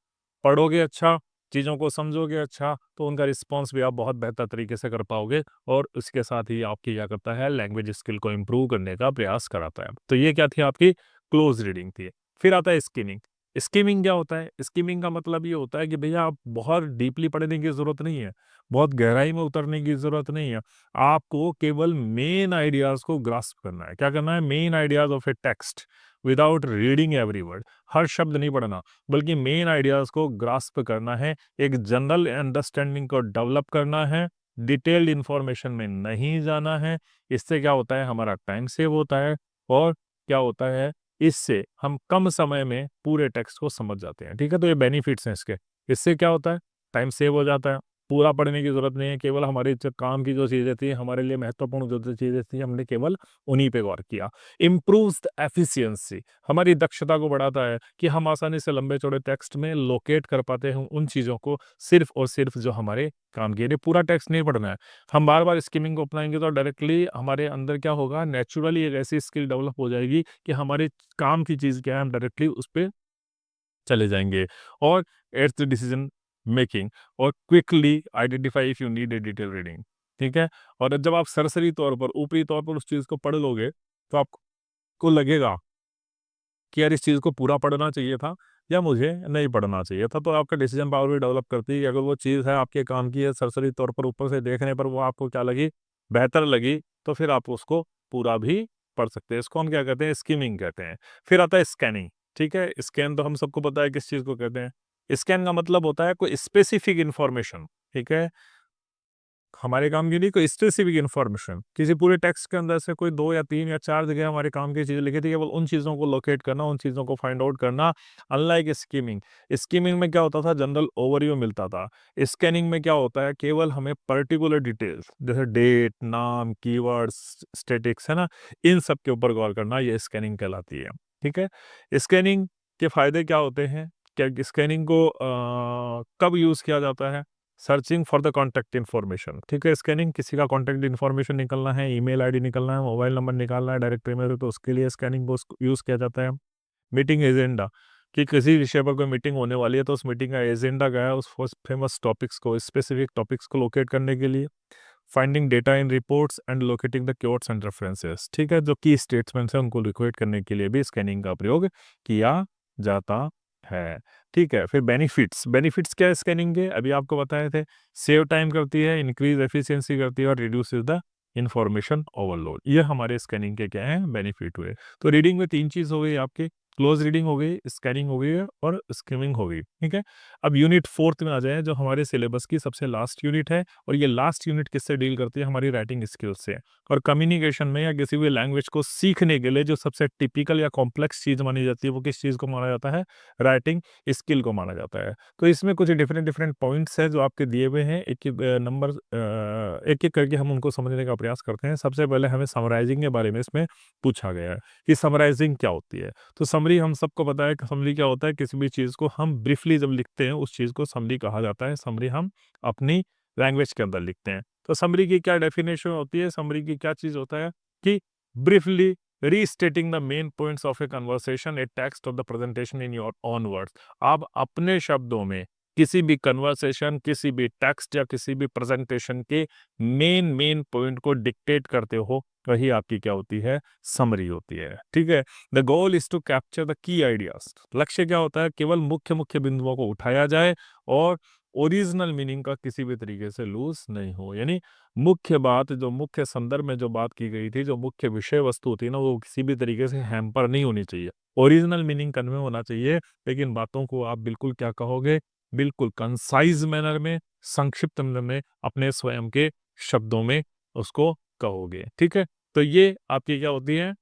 पढ़ोगे अच्छा, चीज़ों को समझोगे अच्छा, तो उनका रिस्पॉन्स भी आप बहुत बेहतर तरीके से कर पाओगे और उसके साथ ही आपकी क्या करता है, लैंग्वेज स्किल को इम्प्रूव करने का प्रयास कराता है। तो ये क्या थी, आपकी क्लोज रीडिंग थी। फिर आता है स्किमिंग। स्किमिंग क्या होता है? स्किमिंग का मतलब ये होता है कि भैया आप बहुत डीपली पढ़ने की ज़रूरत नहीं है, बहुत गहराई में उतरने की ज़रूरत नहीं है। आपको केवल मेन आइडियाज़ को ग्रास्प करना है। क्या करना है? Main ideas of a text without reading every word. हर शब्द नहीं पढ़ना, बल्कि मेन आइडियाज़ को ग्रास्प करना है, एक जनरल अंडरस्टैंडिंग को डेवलप करना है, डिटेल्ड इन्फॉर्मेशन में नहीं जाना है। इससे क्या होता है, हमारा टाइम सेव होता है और क्या होता है, इससे हम कम समय में पूरे टेक्स्ट को समझ जाते हैं। ठीक है, तो ये बेनिफिट्स हैं इसके। इससे क्या होता है, टाइम सेव हो जाता है, पूरा पढ़ने की ज़रूरत नहीं है, केवल हमारी जो काम की जो चीज़ें थी, हमारे लिए महत्वपूर्ण जो चीज़ें थी, हमने केवल उन्हीं पे गौर किया। इम्प्रूव्स द एफिशिएंसी, हमारी दक्षता को बढ़ाता है कि हम आसानी से लंबे चौड़े टेक्स्ट में लोकेट कर पाते हैं उन चीज़ों को, सिर्फ और सिर्फ जो हमारे काम की है। पूरा टेक्स्ट नहीं पढ़ना है, हम बार बार स्किमिंग को अपनाएंगे तो डायरेक्टली हमारे अंदर क्या होगा, नेचुरली एक ऐसी स्किल डेवलप हो जाएगी कि हमारे काम की चीज़ क्या है, हम डायरेक्टली उस पे चले जाएंगे। और एट्स द डिसीजन मेकिंग, और quickly identify if you need a detail reading. ठीक है, और जब आप सरसरी तौर पर, ऊपरी तौर पर उस चीज़ को पढ़ लोगे, तो आपको लगेगा कि यार इस चीज़ को पूरा पढ़ना चाहिए था या मुझे नहीं पढ़ना चाहिए था। तो आपका डिसीजन पावर भी डेवलप करती है कि अगर वो चीज़ है आपके काम की है, सरसरी तौर पर ऊपर से देखने पर वो आपको क्या लगी, बेहतर लगी, तो फिर आप उसको पूरा भी पढ़ सकते हैं। इसको हम क्या कहते हैं, स्किमिंग कहते हैं। फिर आता है स्कैनिंग। ठीक है, स्कैन तो हम सबको पता है किस चीज़ को कहते हैं। स्कैन का मतलब होता है कोई स्पेसिफिक इंफॉर्मेशन, ठीक है, हमारे काम की नहीं, कोई स्पेसिफिक इन्फॉर्मेशन किसी पूरे टेक्स्ट के अंदर से कोई 2 या 3 या 4 जगह हमारे काम की चीज़ें लिखी थी, केवल उन चीज़ों को लोकेट करना, उन चीज़ों को फाइंड आउट करना। अनलाइक स्कीमिंग, स्कीमिंग में क्या होता था, जनरल ओवरव्यू मिलता था। स्कैनिंग में क्या होता है, केवल हमें पर्टिकुलर डिटेल्स जैसे डेट, नाम, कीवर्ड्स, स्टैटिक्स, है ना, इन सब के ऊपर गौर करना, ये स्कैनिंग कहलाती है। ठीक है, स्कैनिंग के फायदे क्या होते हैं, क्या स्कैनिंग को कब यूज़ किया जाता है? Searching for the contact information. ठीक है, स्कैनिंग, किसी का कॉन्टैक्ट इन्फॉर्मेशन निकलना है, ईमेल आईडी निकलना है, मोबाइल नंबर निकालना है डायरेक्ट ईमेल से, तो उसके लिए स्कैनिंग को यूज़ किया जाता है। मीटिंग एजेंडा, कि किसी विषय पर कोई मीटिंग होने वाली है तो उस मीटिंग का एजेंडा क्या है, उस फेमस टॉपिक्स को, स्पेसिफिक टॉपिक्स को लोकेट करने के लिए। Finding data in reports and locating the keywords and references. ठीक है, जो की स्टेटमेंट्स हैं उनको लोकेट करने के लिए भी स्कैनिंग का प्रयोग किया जाता है। ठीक है, फिर बेनिफिट्स। बेनिफिट्स क्या है स्कैनिंग के, अभी आपको बताए थे। सेव टाइम करती है, इंक्रीज एफिशिएंसी करती है और रिड्यूसेस द इंफॉर्मेशन ओवरलोड। ये हमारे स्कैनिंग के क्या है, बेनिफिट हुए। तो रीडिंग में 3 चीज़ हो गई आपकी, क्लोज रीडिंग हो गई, स्कैनिंग हो गई और स्किमिंग हो गई। ठीक है, अब यूनिट 4th में आ जाए, जो हमारे सिलेबस की सबसे लास्ट यूनिट है, और ये लास्ट यूनिट किससे डील करती है, हमारी राइटिंग स्किल्स से। और कम्युनिकेशन में या किसी भी लैंग्वेज को सीखने के लिए जो सबसे टिपिकल या कॉम्प्लेक्स चीज़ मानी जाती है, वो किस चीज़ को माना जाता है, राइटिंग स्किल को माना जाता है। तो इसमें कुछ डिफरेंट डिफरेंट पॉइंट्स हैं जो आपके दिए हुए हैं, एक एक नंबर एक एक करके हम उनको समझने का प्रयास करते हैं। सबसे पहले हमें समराइजिंग के बारे में इसमें पूछा गया है कि समराइजिंग क्या होती है। तो समरी हम सबको पता है कि समरी क्या होता है, किसी भी चीज़ को हम ब्रीफली जब लिखते हैं उस चीज़ को समरी कहा जाता है। समरी हम अपनी लैंग्वेज के अंदर लिखते हैं। तो समरी की क्या डेफिनेशन होती है, समरी की क्या चीज़ होता है कि briefly restating the main points of a conversation, a text of the presentation in your own words. आप अपने शब्दों में किसी भी कन्वर्सेशन, किसी भी टेक्स्ट या किसी भी प्रेजेंटेशन के मेन मेन पॉइंट को डिक्टेट करते हो, वही आपकी क्या होती है, समरी होती है। ठीक है, the goal is to capture the key ideas. लक्ष्य क्या होता है, केवल मुख्य मुख्य बिंदुओं को उठाया जाए और ओरिजिनल मीनिंग का किसी भी तरीके से लूज नहीं हो। यानी मुख्य बात, जो मुख्य संदर्भ में जो बात की गई थी, जो मुख्य विषय वस्तु होती है ना, वो किसी भी तरीके से हैम्पर नहीं होनी चाहिए। ओरिजिनल मीनिंग कन्वे होना चाहिए, लेकिन बातों को आप बिल्कुल क्या कहोगे, बिल्कुल कंसाइज मैनर में, संक्षिप्त में, अपने स्वयं के शब्दों में उसको कहोगे। ठीक है, तो ये आपकी क्या होती है,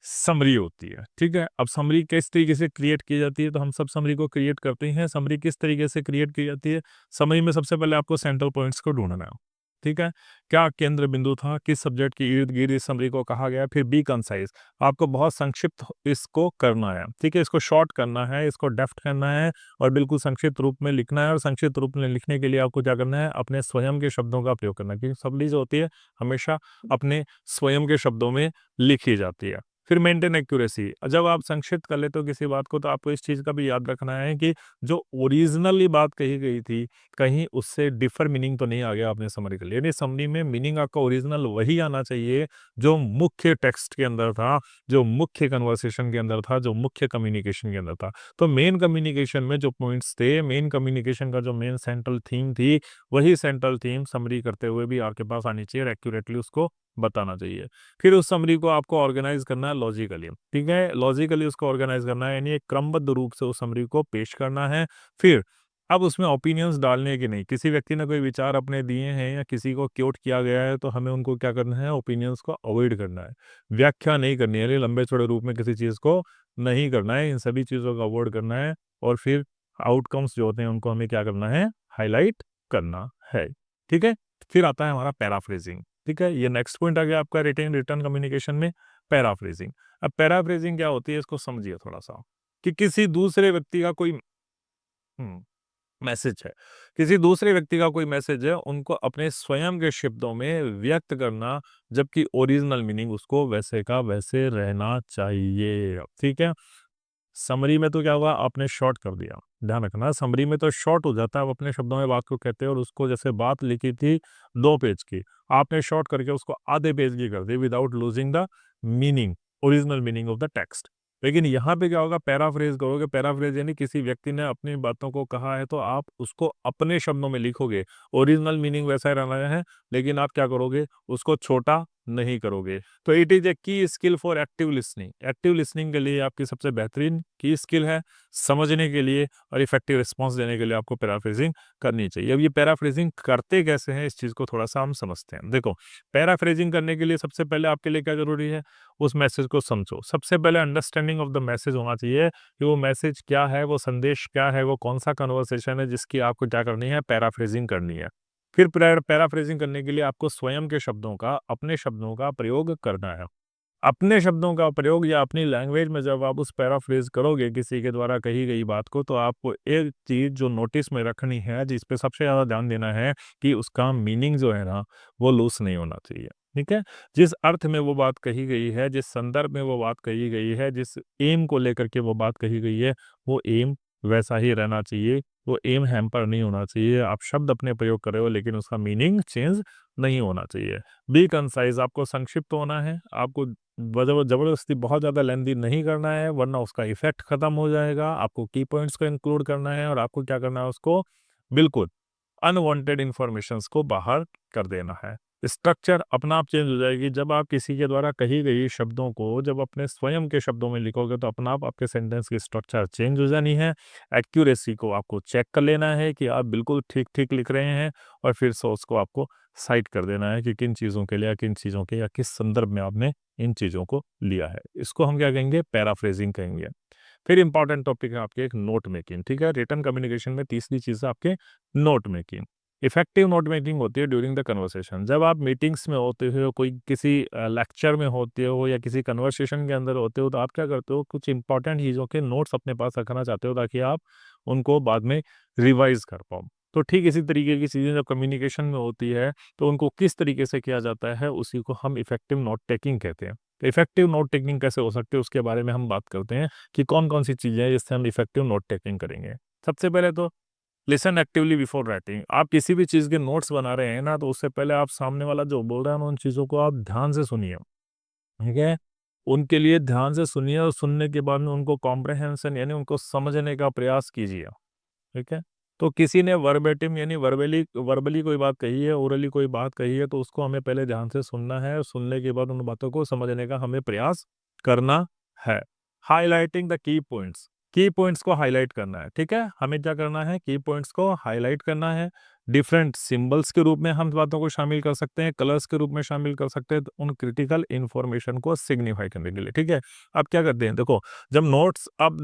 समरी होती है। ठीक है, अब समरी किस तरीके से क्रिएट की जाती है, तो हम सब समरी को क्रिएट करते हैं। समरी किस तरीके से क्रिएट की जाती है, समरी में सबसे पहले आपको सेंट्रल पॉइंट्स को ढूंढना है। ठीक है, क्या केंद्र बिंदु था, किस सब्जेक्ट के इर्द गिर्द इस समरी को कहा गया। फिर बी कंसाइज, आपको बहुत संक्षिप्त इसको करना है। ठीक है, इसको शॉर्ट करना है, इसको डेफ्ट करना है और बिल्कुल संक्षिप्त रूप में लिखना है। और संक्षिप्त रूप में लिखने के लिए आपको क्या करना है, अपने स्वयं के शब्दों का प्रयोग करना है, क्योंकि समरी जो होती है हमेशा अपने स्वयं के शब्दों में लिखी जाती है। फिर मेंटेन एक्यूरेसी। जब आप संक्षिप्त कर लेते हो किसी बात को तो आपको इस चीज़ का भी याद रखना है कि जो ओरिजिनली बात कही गई थी, कहीं उससे डिफर मीनिंग तो नहीं आ गया आपने समरी के लिए। यानी समरी में मीनिंग आपका ओरिजिनल वही आना चाहिए जो मुख्य टेक्स्ट के अंदर था, जो मुख्य कन्वर्सेशन के अंदर था, जो मुख्य कम्युनिकेशन के अंदर था। तो मेन कम्युनिकेशन में जो पॉइंट्स थे, मेन कम्युनिकेशन का जो मेन सेंट्रल थीम थी, वही सेंट्रल थीम समरी करते हुए भी आपके पास आनी चाहिए और एक्यूरेटली उसको बताना चाहिए। फिर उस समरी को आपको ऑर्गेनाइज करना है लॉजिकली, ठीक है? लॉजिकली उसको ऑर्गेनाइज करना है, यानी एक क्रमबद्ध रूप से उस समरी को पेश करना है। फिर अब उसमें ओपिनियंस डालने की नहीं, किसी व्यक्ति ने कोई विचार अपने दिए हैं या किसी को क्योट किया गया है तो हमें उनको क्या करना है, ओपिनियंस को अवॉइड करना है, व्याख्या नहीं करनी है, यानी लंबे चौड़े रूप में किसी चीज़ को नहीं करना है, इन सभी चीज़ों को अवॉइड करना है। और फिर आउटकम्स जो होते हैं उनको हमें क्या करना है, हाईलाइट करना है, ठीक है? फिर आता है हमारा पैराफ्रेजिंग, ठीक है? ये नेक्स्ट पॉइंट आ गया आपका रिटेन रिटर्न कम्युनिकेशन में, पैराफ्रेजिंग। अब पैराफ्रेजिंग क्या होती है इसको समझिए थोड़ा सा, कि किसी दूसरे व्यक्ति का कोई मैसेज है, किसी दूसरे व्यक्ति का कोई मैसेज है, उनको अपने स्वयं के शब्दों में व्यक्त करना, जबकि ओरिजिनल मीनिंग उसको वैसे का वैसे रहना चाहिए, ठीक है? समरी में तो क्या हुआ, आपने शॉर्ट कर दिया, ध्यान रखना, समरी में तो शॉर्ट हो जाता है, आप अपने शब्दों में बात को कहते हैं और उसको जैसे बात लिखी थी 2 पेज की, आपने शॉर्ट करके उसको आधे पेज की कर दी without losing the meaning, original meaning of the text. लेकिन यहाँ पे क्या होगा, पैराफ्रेज करोगे, पैराफ्रेज यानी किसी व्यक्ति ने अपनी बातों को कहा है तो आप उसको अपने शब्दों में लिखोगे, ओरिजिनल मीनिंग वैसा ही रहना है, लेकिन आप क्या करोगे, उसको छोटा नहीं करोगे। तो इट इज ए की skill for active listening, active listening के लिए आपकी सबसे बेहतरीन की स्किल है, समझने के लिए और इफेक्टिव रिस्पॉन्स देने के लिए आपको पैराफ्रेजिंग करनी चाहिए। अब ये पैराफ्रेजिंग करते कैसे हैं, इस चीज़ को थोड़ा सा हम समझते हैं। देखो, पैराफ्रेजिंग करने के लिए सबसे पहले आपके लिए क्या जरूरी है, उस मैसेज को समझो। सबसे पहले अंडरस्टैंडिंग ऑफ द मैसेज होना चाहिए कि वो मैसेज क्या है, वो संदेश क्या है, वो कौन सा कन्वर्सेशन है जिसकी आपको क्या करनी है, पैराफ्रेजिंग करनी है। फिर पैराफ्रेजिंग करने के लिए आपको स्वयं के शब्दों का, अपने शब्दों का प्रयोग करना है। अपने शब्दों का प्रयोग या अपनी लैंग्वेज में जब आप उस पैराफ्रेज करोगे किसी के द्वारा कही गई बात को, तो आपको एक चीज़ जो नोटिस में रखनी है, जिस पे सबसे ज़्यादा ध्यान देना है कि उसका मीनिंग जो है ना, वो लूज़ नहीं होना चाहिए, ठीक है? जिस अर्थ में वो बात कही गई है, जिस संदर्भ में वो बात कही गई है, जिस एम को लेकर के वो बात कही गई है, वो एम वैसा ही रहना चाहिए, वो एम हैम्पर नहीं होना चाहिए। आप शब्द अपने प्रयोग कर रहे हो लेकिन उसका मीनिंग चेंज नहीं होना चाहिए। बी कंसाइज़, आपको संक्षिप्त होना है, आपको ज़बरदस्ती बहुत ज़्यादा लेंथी नहीं करना है, वरना उसका इफ़ेक्ट ख़त्म हो जाएगा। आपको की पॉइंट्स को इंक्लूड करना है और आपको क्या करना है, उसको बिल्कुल अनवांटेड इन्फॉर्मेशंस को बाहर कर देना है। स्ट्रक्चर अपना आप चेंज हो जाएगी। जब आप किसी के द्वारा कही गई शब्दों को जब अपने स्वयं के शब्दों में लिखोगे तो अपना आप आपके सेंटेंस की स्ट्रक्चर चेंज हो जानी है। एक्यूरेसी को आपको चेक कर लेना है कि आप बिल्कुल ठीक-ठीक लिख रहे हैं और फिर सोर्स को आपको साइट कर देना है कि किन चीज़ों के लिए या किन चीज़ों के या किस संदर्भ में आपने इन चीज़ों को लिया है। इसको हम क्या कहेंगे, पैराफ्रेजिंग कहेंगे। फिर इंपॉर्टेंट टॉपिक है आपके एक नोट मेकिंग, ठीक है? रिटन कम्युनिकेशन में तीसरी चीज़ है आपके note making. Effective note making होती है ड्यूरिंग द कन्वर्सेशन। जब आप मीटिंग्स में होते हो, कोई किसी लेक्चर में होते हो या किसी कन्वर्सेशन के अंदर होते हो, तो आप क्या करते हो, कुछ इंपॉर्टेंट चीज़ों के नोट्स अपने पास रखना चाहते हो ताकि आप उनको बाद में रिवाइज कर पाओ। तो ठीक इसी तरीके की चीज़ें जब कम्युनिकेशन में होती है तो उनको किस तरीके से किया जाता है, उसी को हम इफेक्टिव नोट टेकिंग कहते हैं। इफेक्टिव नोट टेकिंग कैसे हो सकती है उसके बारे में हम बात करते हैं कि कौन-कौन सी चीज़ें हैं जिससे हम इफेक्टिव नोट टेकिंग करेंगे। सबसे पहले तो लिसन एक्टिवली बिफोर राइटिंग। आप किसी भी चीज़ के नोट्स बना रहे हैं ना, तो उससे पहले आप सामने वाला जो बोल रहा है ना, उन चीज़ों को आप ध्यान से सुनिए, ठीक है? उनके लिए ध्यान से सुनिए और सुनने के बाद में उनको कॉम्प्रिहेंशन यानी उनको समझने का प्रयास कीजिए, ठीक है? तो किसी ने वर्बेटिम यानी वर्बली वर्बली कोई बात कही है, ओरली कोई बात कही है, तो उसको हमें पहले ध्यान से सुनना है और सुनने के बाद उन बातों को समझने का हमें प्रयास करना है। हाइलाइटिंग द की पॉइंट्स को हाइलाइट करना है, ठीक है? हमें क्या करना है, की पॉइंट्स को हाइलाइट करना है। डिफरेंट सिंबल्स के रूप में हम बातों को शामिल कर सकते हैं, कलर्स के रूप में शामिल कर सकते हैं, तो उन क्रिटिकल इन्फॉर्मेशन को सिग्निफाई करने के लिए, ठीक है? आप क्या करते हैं, देखो, जब नोट्स आप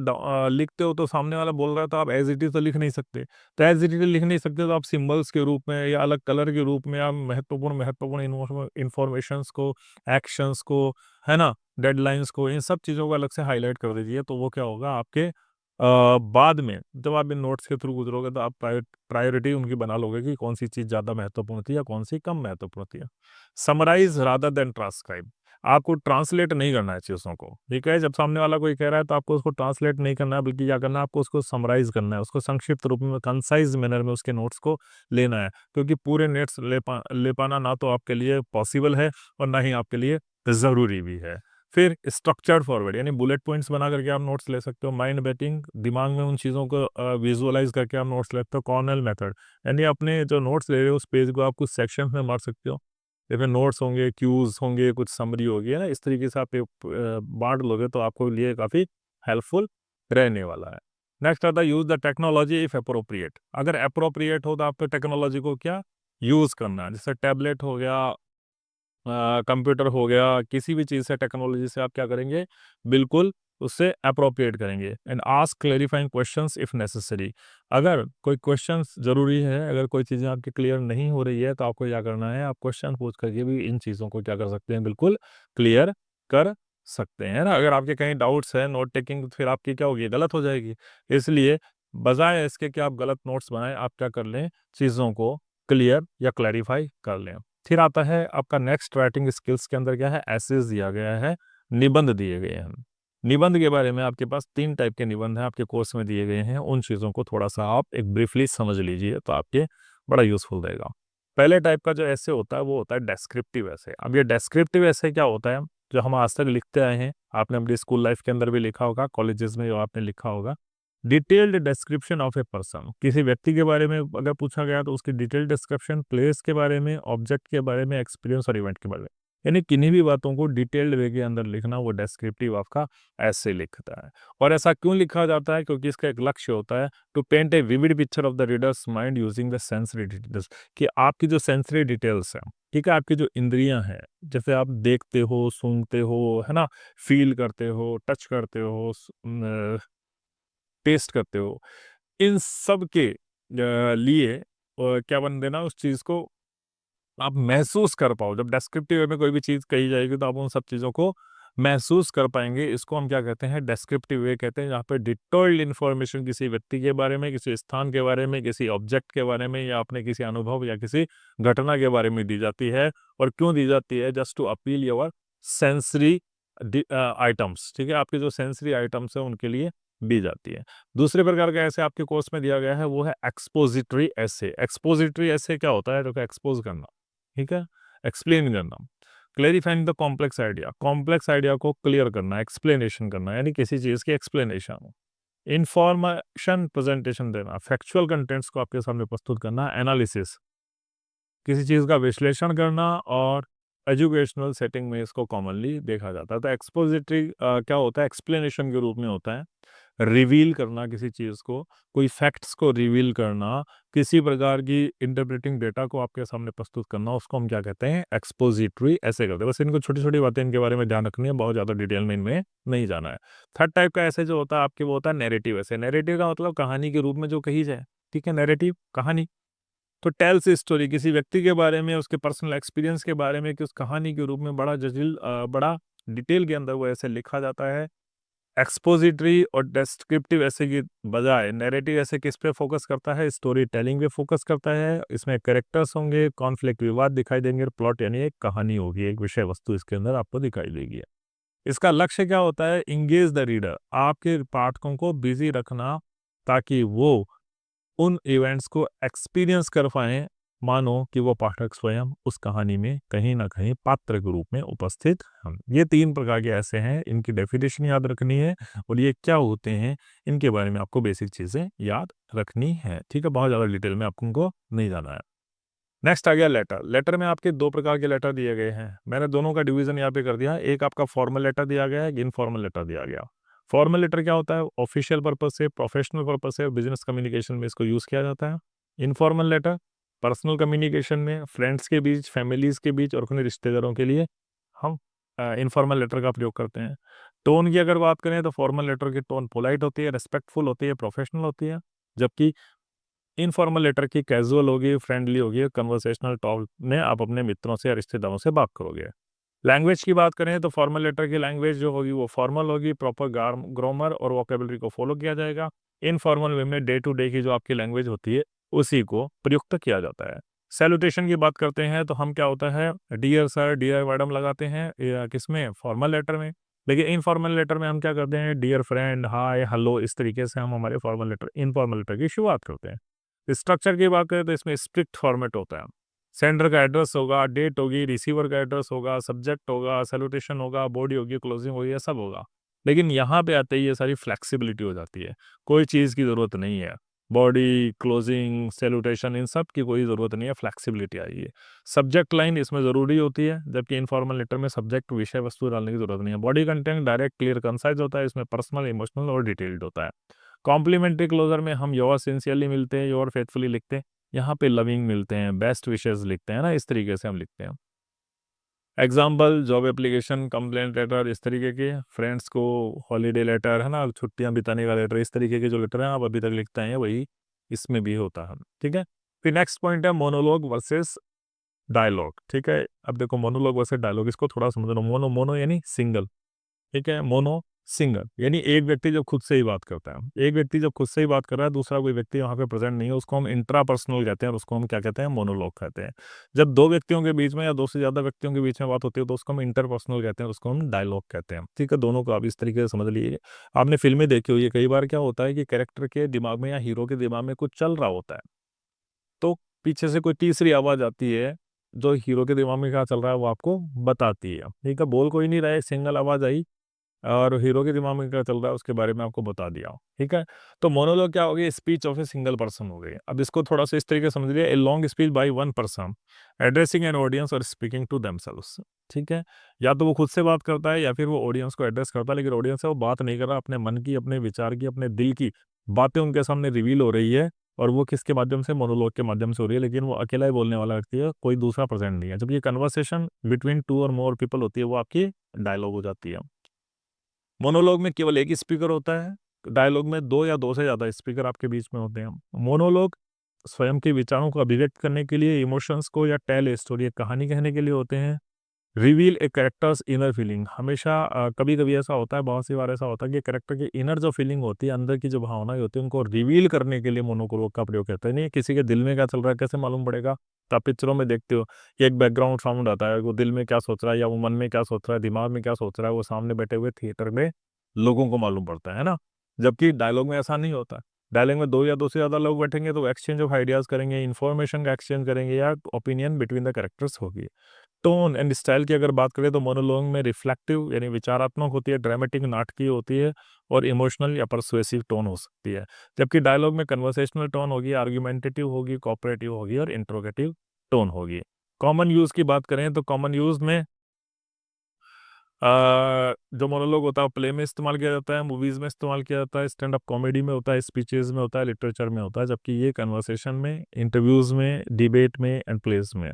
लिखते हो तो सामने वाला बोल रहा है तो आप एज इट इज तो लिख नहीं सकते, तो एज इट इज लिख नहीं सकते तो आप सिंबल्स के रूप में या अलग कलर के रूप में आप महत्वपूर्ण महत्वपूर्ण इन्फॉर्मेशंस को, एक्शंस को, है ना, डेडलाइंस को, इन सब चीज़ों को अलग से हाईलाइट कर दीजिए। तो वो क्या होगा, आपके बाद में जब आप इन नोट्स के थ्रू गुजरोगे तो आप प्रायोरिटी उनकी बना लोगे कि कौन सी चीज़ ज़्यादा महत्वपूर्ण थी या कौन सी कम महत्वपूर्ण थी। Summarize rather than transcribe. आपको ट्रांसलेट नहीं करना है चीज़ों को, ठीक है। जब सामने वाला कोई कह रहा है तो आपको उसको ट्रांसलेट नहीं करना है, बल्कि क्या करना है, आपको उसको समराइज करना है, उसको संक्षिप्त रूप में कंसाइज मैनर में उसके नोट्स को लेना है, क्योंकि पूरे नोट्स ले पाना ना तो आपके लिए पॉसिबल है और ना ही आपके लिए ज़रूरी भी है। फिर स्ट्रक्चर्ड फॉरवर्ड, यानी बुलेट पॉइंट्स बना करके आप नोट्स ले सकते हो। माइंड बैटिंग, दिमाग में उन चीज़ों को विजुअलाइज करके आप नोट्स ले सकते हो। कॉर्नल मेथड, यानी अपने जो नोट्स ले रहे हो उस पेज को आप कुछ सेक्शन में बांट सकते हो, जैसे नोट्स होंगे, क्यूज होंगे, कुछ समरी होगी, है ना, इस तरीके से आप बांट लोगे तो आपको लिए काफ़ी हेल्पफुल रहने वाला है। नेक्स्ट आता है use the technology if appropriate. अगर अप्रोप्रिएट हो तो आपको टेक्नोलॉजी को क्या यूज़ करना है, जैसे टैबलेट हो गया, कंप्यूटर हो गया, किसी भी चीज़ से, टेक्नोलॉजी से आप क्या करेंगे, बिल्कुल उससे अप्रोप्रिएट करेंगे। And ask clarifying questions if necessary. अगर कोई क्वेश्चंस ज़रूरी है, अगर कोई चीज़ें आपकी क्लियर नहीं हो रही है तो आपको क्या करना है, आप क्वेश्चन पूछ करके भी इन चीज़ों को क्या कर सकते हैं, बिल्कुल क्लियर कर सकते हैं, है ना। अगर आपके कहीं डाउट्स हैं नोट टेकिंग, तो फिर आपकी क्या होगी, गलत हो जाएगी। इसलिए बजाय इसके कि आप गलत नोट्स बनाएं, आप क्या कर लें, चीज़ों को क्लियर या क्लैरिफाई कर लें। फिर आता है आपका नेक्स्ट राइटिंग स्किल्स के अंदर क्या है, एसेज दिया गया है, निबंध दिए गए हैं। निबंध के बारे में आपके पास 3 टाइप के निबंध हैं, आपके कोर्स में दिए गए हैं। उन चीज़ों को थोड़ा सा आप एक ब्रीफली समझ लीजिए तो आपके बड़ा यूजफुल रहेगा। पहले टाइप का जो ऐसे होता है वो होता है डेस्क्रिप्टिव ऐसे। अब ये डेस्क्रिप्टिव ऐसे क्या होता है, जो हम आज तक लिखते आए हैं, आपने अपनी स्कूल लाइफ के अंदर भी लिखा होगा, कॉलेजेस में जो आपने लिखा होगा, detailed description of a person. किसी व्यक्ति के बारे में अगर पूछा गया तो उसकी डिटेल्ड डिस्क्रिप्शन, प्लेस के बारे में, ऑब्जेक्ट के बारे में, एक्सपीरियंस और इवेंट के बारे में, यानी किन्हीं भी बातों को डिटेल्ड वे के अंदर लिखना, वो डिस्क्रिप्टिव आपका ऐसे लिखता है। और ऐसा क्यों लिखा जाता है, क्योंकि इसका एक लक्ष्य होता है to paint a vivid picture of the readers mind using the sensory details, कि आपकी जो सेंसरी डिटेल्स हैं, ठीक है, आपकी जो इंद्रियां हैं, जैसे आप देखते हो, सुनते हो, है ना, फील करते हो, टच करते हो, टेस्ट करते हो, इन सब के लिए क्या बन देना, उस चीज़ को आप महसूस कर पाओ। जब डेस्क्रिप्टिव वे में कोई भी चीज़ कही जाएगी तो आप उन सब चीज़ों को महसूस कर पाएंगे। इसको हम क्या कहते हैं, डेस्क्रिप्टिव वे कहते हैं, जहाँ पे डिटेल्ड इन्फॉर्मेशन किसी व्यक्ति के बारे में, किसी स्थान के बारे में, किसी ऑब्जेक्ट के बारे में, या अपने किसी अनुभव या किसी घटना के बारे में दी जाती है। और क्यों दी जाती है, just to appeal your sensory items, ठीक है, आपके जो सेंसरी आइटम्स हैं उनके लिए दी जाती है। दूसरे प्रकार का ऐसे आपके कोर्स में दिया गया है, वो है एक्सपोजिटरी ऐसे। एक्सपोजिटरी ऐसे क्या होता है, जो कि एक्सपोज करना, ठीक है, एक्सप्लेन करना, clarifying the complex idea, complex idea को क्लियर करना, एक्सप्लेनेशन करना, यानी किसी चीज़ की एक्सप्लेनेशन। इंफॉर्मेशन प्रेजेंटेशन देना, फैक्चुअल कंटेंट्स को आपके सामने प्रस्तुत करना, एनालिसिस, किसी चीज़ का विश्लेषण करना, और एजुकेशनल सेटिंग में इसको कॉमनली देखा जाता है। तो एक्सपोजिटरी क्या होता है, एक्सप्लेनेशन के रूप में होता है, रिवील करना किसी चीज़ को, कोई फैक्ट्स को रिवील करना, किसी प्रकार की इंटरप्रेटिंग डेटा को आपके सामने प्रस्तुत करना, उसको हम क्या कहते हैं, एक्सपोजिटरी ऐसे करते हैं। बस इनको छोटी छोटी बातें इनके बारे में ध्यान रखनी है, बहुत ज़्यादा डिटेल में इनमें नहीं जाना है। थर्ड टाइप का ऐसे जो होता है आपके, वो होता है नैरेटिव ऐसे। नैरेटिव का मतलब कहानी के रूप में जो कही जाए, ठीक है, नैरेटिव कहानी। तो टेल्स स्टोरी, किसी व्यक्ति के बारे में, उसके पर्सनल एक्सपीरियंस के बारे में, कि उस कहानी के रूप में बड़ा बड़ा डिटेल के अंदर वो ऐसे लिखा जाता है। एक्सपोजिटरी और डेस्क्रिप्टिव ऐसे की बजाय नैरेटिव ऐसे किस पे फोकस करता है, स्टोरी टेलिंग पे फोकस करता है। इसमें कैरेक्टर्स होंगे, कॉन्फ्लिक्ट, विवाद दिखाई देंगे, प्लॉट यानी एक कहानी होगी, एक विषय वस्तु इसके अंदर आपको दिखाई देगी। इसका लक्ष्य क्या होता है, इंगेज द रीडर, आपके पाठकों को बिजी रखना, ताकि वो उन इवेंट्स को एक्सपीरियंस कर पाएं, मानो कि वो पाठक स्वयं उस कहानी में कहीं ना कहीं पात्र के रूप में उपस्थित हैं। ये 3 प्रकार के ऐसे हैं, इनकी डेफिनेशन याद रखनी है, और ये क्या होते हैं इनके बारे में आपको बेसिक चीज़ें याद रखनी है, ठीक है, बहुत ज़्यादा डिटेल में आपको उनको नहीं जाना है। नेक्स्ट आ गया लेटर। लेटर में आपके 2 प्रकार के लेटर दिए गए हैं, मैंने दोनों का डिवीजन यहाँ पे कर दिया है। एक आपका फॉर्मल लेटर दिया गया है, एक इनफॉर्मल लेटर दिया गया। फॉर्मल लेटर क्या होता है, ऑफिशियल पर्पस से, प्रोफेशनल पर्पस से, बिजनेस कम्युनिकेशन में इसको यूज़ किया जाता है। इनफॉर्मल लेटर पर्सनल कम्युनिकेशन में, फ्रेंड्स के बीच, फैमिलीज़ के बीच और अपने रिश्तेदारों के लिए हम इनफॉर्मल लेटर का प्रयोग करते हैं। टोन की अगर बात करें तो फॉर्मल लेटर की टोन पोलाइट होती है, रिस्पेक्टफुल होती है, प्रोफेशनल होती है, जबकि इनफॉर्मल लेटर की कैजुअल होगी, फ्रेंडली होगी, कन्वर्सेशनल टॉक में आप अपने मित्रों से या रिश्तेदारों से बात करोगे। लैंग्वेज की बात करें तो फॉर्मल लेटर की लैंग्वेज जो होगी वो फॉर्मल होगी, प्रॉपर ग्रामर और वोकेबलरी को फॉलो किया जाएगा। इनफॉर्मल वे में डे टू डे की जो आपकी लैंग्वेज होती है उसी को प्रयुक्त किया जाता है। सैल्यूटेशन की बात करते हैं तो हम क्या होता है डियर सर डियर मैडम लगाते हैं किसमें फॉर्मल लेटर में। लेकिन इनफॉर्मल लेटर में हम क्या करते हैं डियर फ्रेंड हाय हेलो, इस तरीके से हम हमारे फॉर्मल लेटर इनफॉर्मल लेटर की शुरुआत करते हैं। स्ट्रक्चर की बात करें तो इसमें स्ट्रिक्ट फॉर्मेट होता है। सेंडर का एड्रेस होगा, डेट होगी, रिसीवर का एड्रेस होगा, सब्जेक्ट होगा, सैल्यूटेशन होगा, बॉडी होगी, क्लोजिंग होगी, ये सब होगा। लेकिन यहाँ पे आते ही ये सारी फ्लेक्सिबिलिटी हो जाती है। कोई चीज़ की ज़रूरत नहीं है। बॉडी, क्लोजिंग, सैल्यूटेशन इन सब की कोई ज़रूरत नहीं है, फ्लेक्सिबिलिटी आई है। सब्जेक्ट लाइन इसमें ज़रूरी होती है, जबकि इनफॉर्मल लेटर में सब्जेक्ट विषय वस्तु डालने की ज़रूरत नहीं है। Body content direct, clear, concise होता है, इसमें पर्सनल, इमोशनल और डिटेल्ड होता है। कॉम्प्लीमेंट्री क्लोजर में हम योर सिंसियरली मिलते हैं, योर फेथफुली लिखते हैं। यहाँ पे लविंग मिलते हैं, बेस्ट विशेस लिखते हैं ना, इस तरीके से हम लिखते हैं। Example job application, complaint letter, इस तरीके के। फ्रेंड्स को हॉलीडे लेटर है ना, छुट्टियां बिताने का लेटर, इस तरीके के जो लेटर हैं आप अभी तक लिखते हैं वही इसमें भी होता है। ठीक है। फिर नेक्स्ट पॉइंट है मोनोलॉग वर्सेस डायलॉग। ठीक है। अब देखो मोनोलॉग वर्सेस डायलॉग, इसको थोड़ा समझ लो। मोनो मोनो यानी सिंगल, ठीक है। मोनो सिंगल यानी एक व्यक्ति जब खुद से ही बात करता है। एक व्यक्ति जब खुद से ही बात कर रहा है, दूसरा कोई व्यक्ति वहां पे प्रेजेंट नहीं है, उसको हम इंट्रापर्सनल कहते हैं और उसको हम क्या कहते हैं मोनोलॉग कहते हैं। जब दो व्यक्तियों के बीच में या दो से ज्यादा व्यक्तियों के बीच में बात होती है तो उसको हम इंटरपर्सनल कहते हैं, उसको हम डायलॉग कहते हैं। ठीक है। दोनों को आप इस तरीके से समझ लीजिए। आपने फिल्में देखी हुई है, कई बार क्या होता है कि कैरेक्टर के दिमाग में या हीरो के दिमाग में कुछ चल रहा होता है, तो पीछे से कोई तीसरी आवाज आती है जो हीरो के दिमाग में क्या चल रहा है वो आपको बताती है। ठीक है। बोल कोई नहीं रहा है, सिंगल आवाज आई और हीरो के दिमाग में क्या चल रहा है उसके बारे में आपको बता दिया। ठीक है। तो मोनोलॉग क्या हो गई, speech of a single person हो गई। अब इसको थोड़ा सा इस तरीके से समझ लिया, a long speech by one person addressing an audience और स्पीकिंग टू देमसेल्व्स। ठीक है। या तो वो खुद से बात करता है या फिर वो ऑडियंस को एड्रेस करता है, लेकिन ऑडियंस से वो बात नहीं कर रहा, अपने मन की, अपने विचार की, अपने दिल की बातें उनके सामने रिवील हो रही है। और वो किसके माध्यम से, मोनोलॉग के माध्यम से हो रही है, लेकिन वो अकेला ही बोलने वाला व्यक्ति है, कोई दूसरा प्रेजेंट नहीं है। जब ये कन्वर्सेशन बिटवीन टू और मोर पीपल होती है वो आपकी डायलॉग हो जाती है। मोनोलॉग में केवल एक ही स्पीकर होता है, डायलॉग में दो या दो से ज़्यादा स्पीकर आपके बीच में होते हैं। मोनोलॉग स्वयं के विचारों को अभिव्यक्त करने के लिए, इमोशंस को या टेल ए स्टोरी, एक कहानी कहने के लिए होते हैं। रिवील ए कैरेक्टर्स इनर फीलिंग, हमेशा कभी कभी ऐसा होता है, बहुत सी बार ऐसा होता है कि कैरेक्टर की इनर जो फीलिंग होती है, अंदर की जो भावनाएं होती है, उनको रिवील करने के लिए मोनोलॉग का प्रयोग करते हैं। नहीं, किसी के दिल में क्या चल रहा है कैसे मालूम पड़ेगा। तो आप पिक्चरों में देखते हो कि एक बैकग्राउंड साउंड आता है, वो दिल में क्या सोच रहा है या वो मन में क्या सोच रहा है, दिमाग में क्या सोच रहा है, वो सामने बैठे हुए थिएटर में लोगों को मालूम पड़ता है ना। जबकि डायलॉग में ऐसा नहीं होता। डायलॉग में दो या दो से ज्यादा लोग बैठेंगे तो एक्सचेंज ऑफ आइडियाज करेंगे, इन्फॉर्मेशन का एक्सचेंज करेंगे या ओपिनियन बिटवीन द कैरेक्टर्स होगी। टोन एंड स्टाइल की अगर बात करें तो मोनोलॉग में रिफ्लेक्टिव यानी विचारात्मक होती है, ड्रामेटिक नाटकीय होती है और इमोशनल या परसुएसिव टोन हो सकती है। जबकि डायलॉग में कन्वर्सेशनल टोन होगी, आर्ग्यूमेंटेटिव होगी, कोऑपरेटिव होगी और इंट्रोगेटिव टोन होगी। कॉमन यूज की बात करें तो कॉमन यूज में जो मोनोलॉग होता है वो प्ले में इस्तेमाल किया जाता है, मूवीज में इस्तेमाल किया जाता है, स्टैंड अप कॉमेडी में होता है, स्पीचेस में होता है, लिटरेचर में होता है। जबकि ये कन्वर्सेशन में, इंटरव्यूज में, डिबेट में एंड प्लेस में।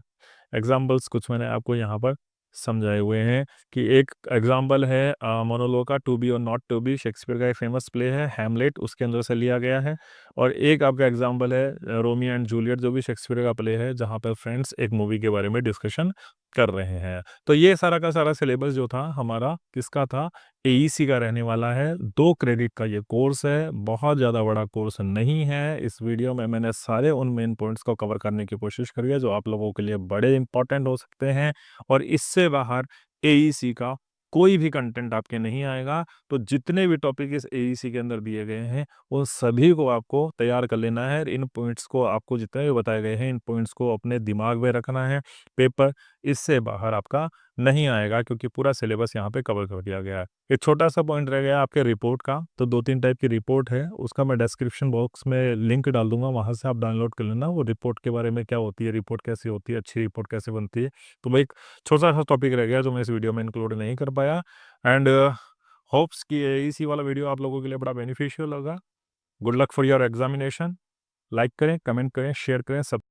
एग्जाम्पल्स कुछ मैंने आपको यहाँ पर समझाए हुए हैं कि एक एग्जाम्पल है मोनोलॉग का, टू बी और नॉट टू बी, शेक्सपियर का एक फेमस प्ले है हैमलेट, उसके अंदर से लिया गया है। और एक आपका एग्जाम्पल है रोमियो एंड जूलियट, जो भी शेक्सपियर का प्ले है, जहाँ पर फ्रेंड्स एक मूवी के बारे में डिस्कशन कर रहे हैं। तो ये सारा का सारा सिलेबस जो था हमारा किसका था, एईसी का रहने वाला है। 2 क्रेडिट का ये कोर्स है, बहुत ज़्यादा बड़ा कोर्स नहीं है। इस वीडियो में मैंने सारे उन मेन पॉइंट्स को कवर करने की कोशिश करी है जो आप लोगों के लिए बड़े इंपॉर्टेंट हो सकते हैं। और इससे बाहर एईसी का कोई भी कंटेंट आपके नहीं आएगा। तो जितने भी टॉपिक इस एईसी के अंदर दिए गए हैं उन सभी को आपको तैयार कर लेना है। इन पॉइंट्स को आपको जितने भी बताए गए हैं इन पॉइंट्स को अपने दिमाग में रखना है। पेपर इससे बाहर आपका नहीं आएगा क्योंकि पूरा सिलेबस यहाँ पे कवर कर दिया गया है। एक छोटा सा पॉइंट रह गया आपके रिपोर्ट का, तो 2-3 टाइप की रिपोर्ट है, उसका मैं डिस्क्रिप्शन बॉक्स में लिंक डाल दूंगा, वहाँ से आप डाउनलोड कर लेना। वो रिपोर्ट के बारे में क्या होती है, रिपोर्ट कैसी होती है, अच्छी रिपोर्ट कैसे बनती है। तो भाई एक छोटा सा टॉपिक रह गया जो मैं इस वीडियो में इंक्लूड नहीं कर पाया। एंड होप्स कि इसी वाला वीडियो आप लोगों के लिए बड़ा बेनिफिशियल होगा। Good luck for your examination. Like करें, कमेंट करें, शेयर करें, सब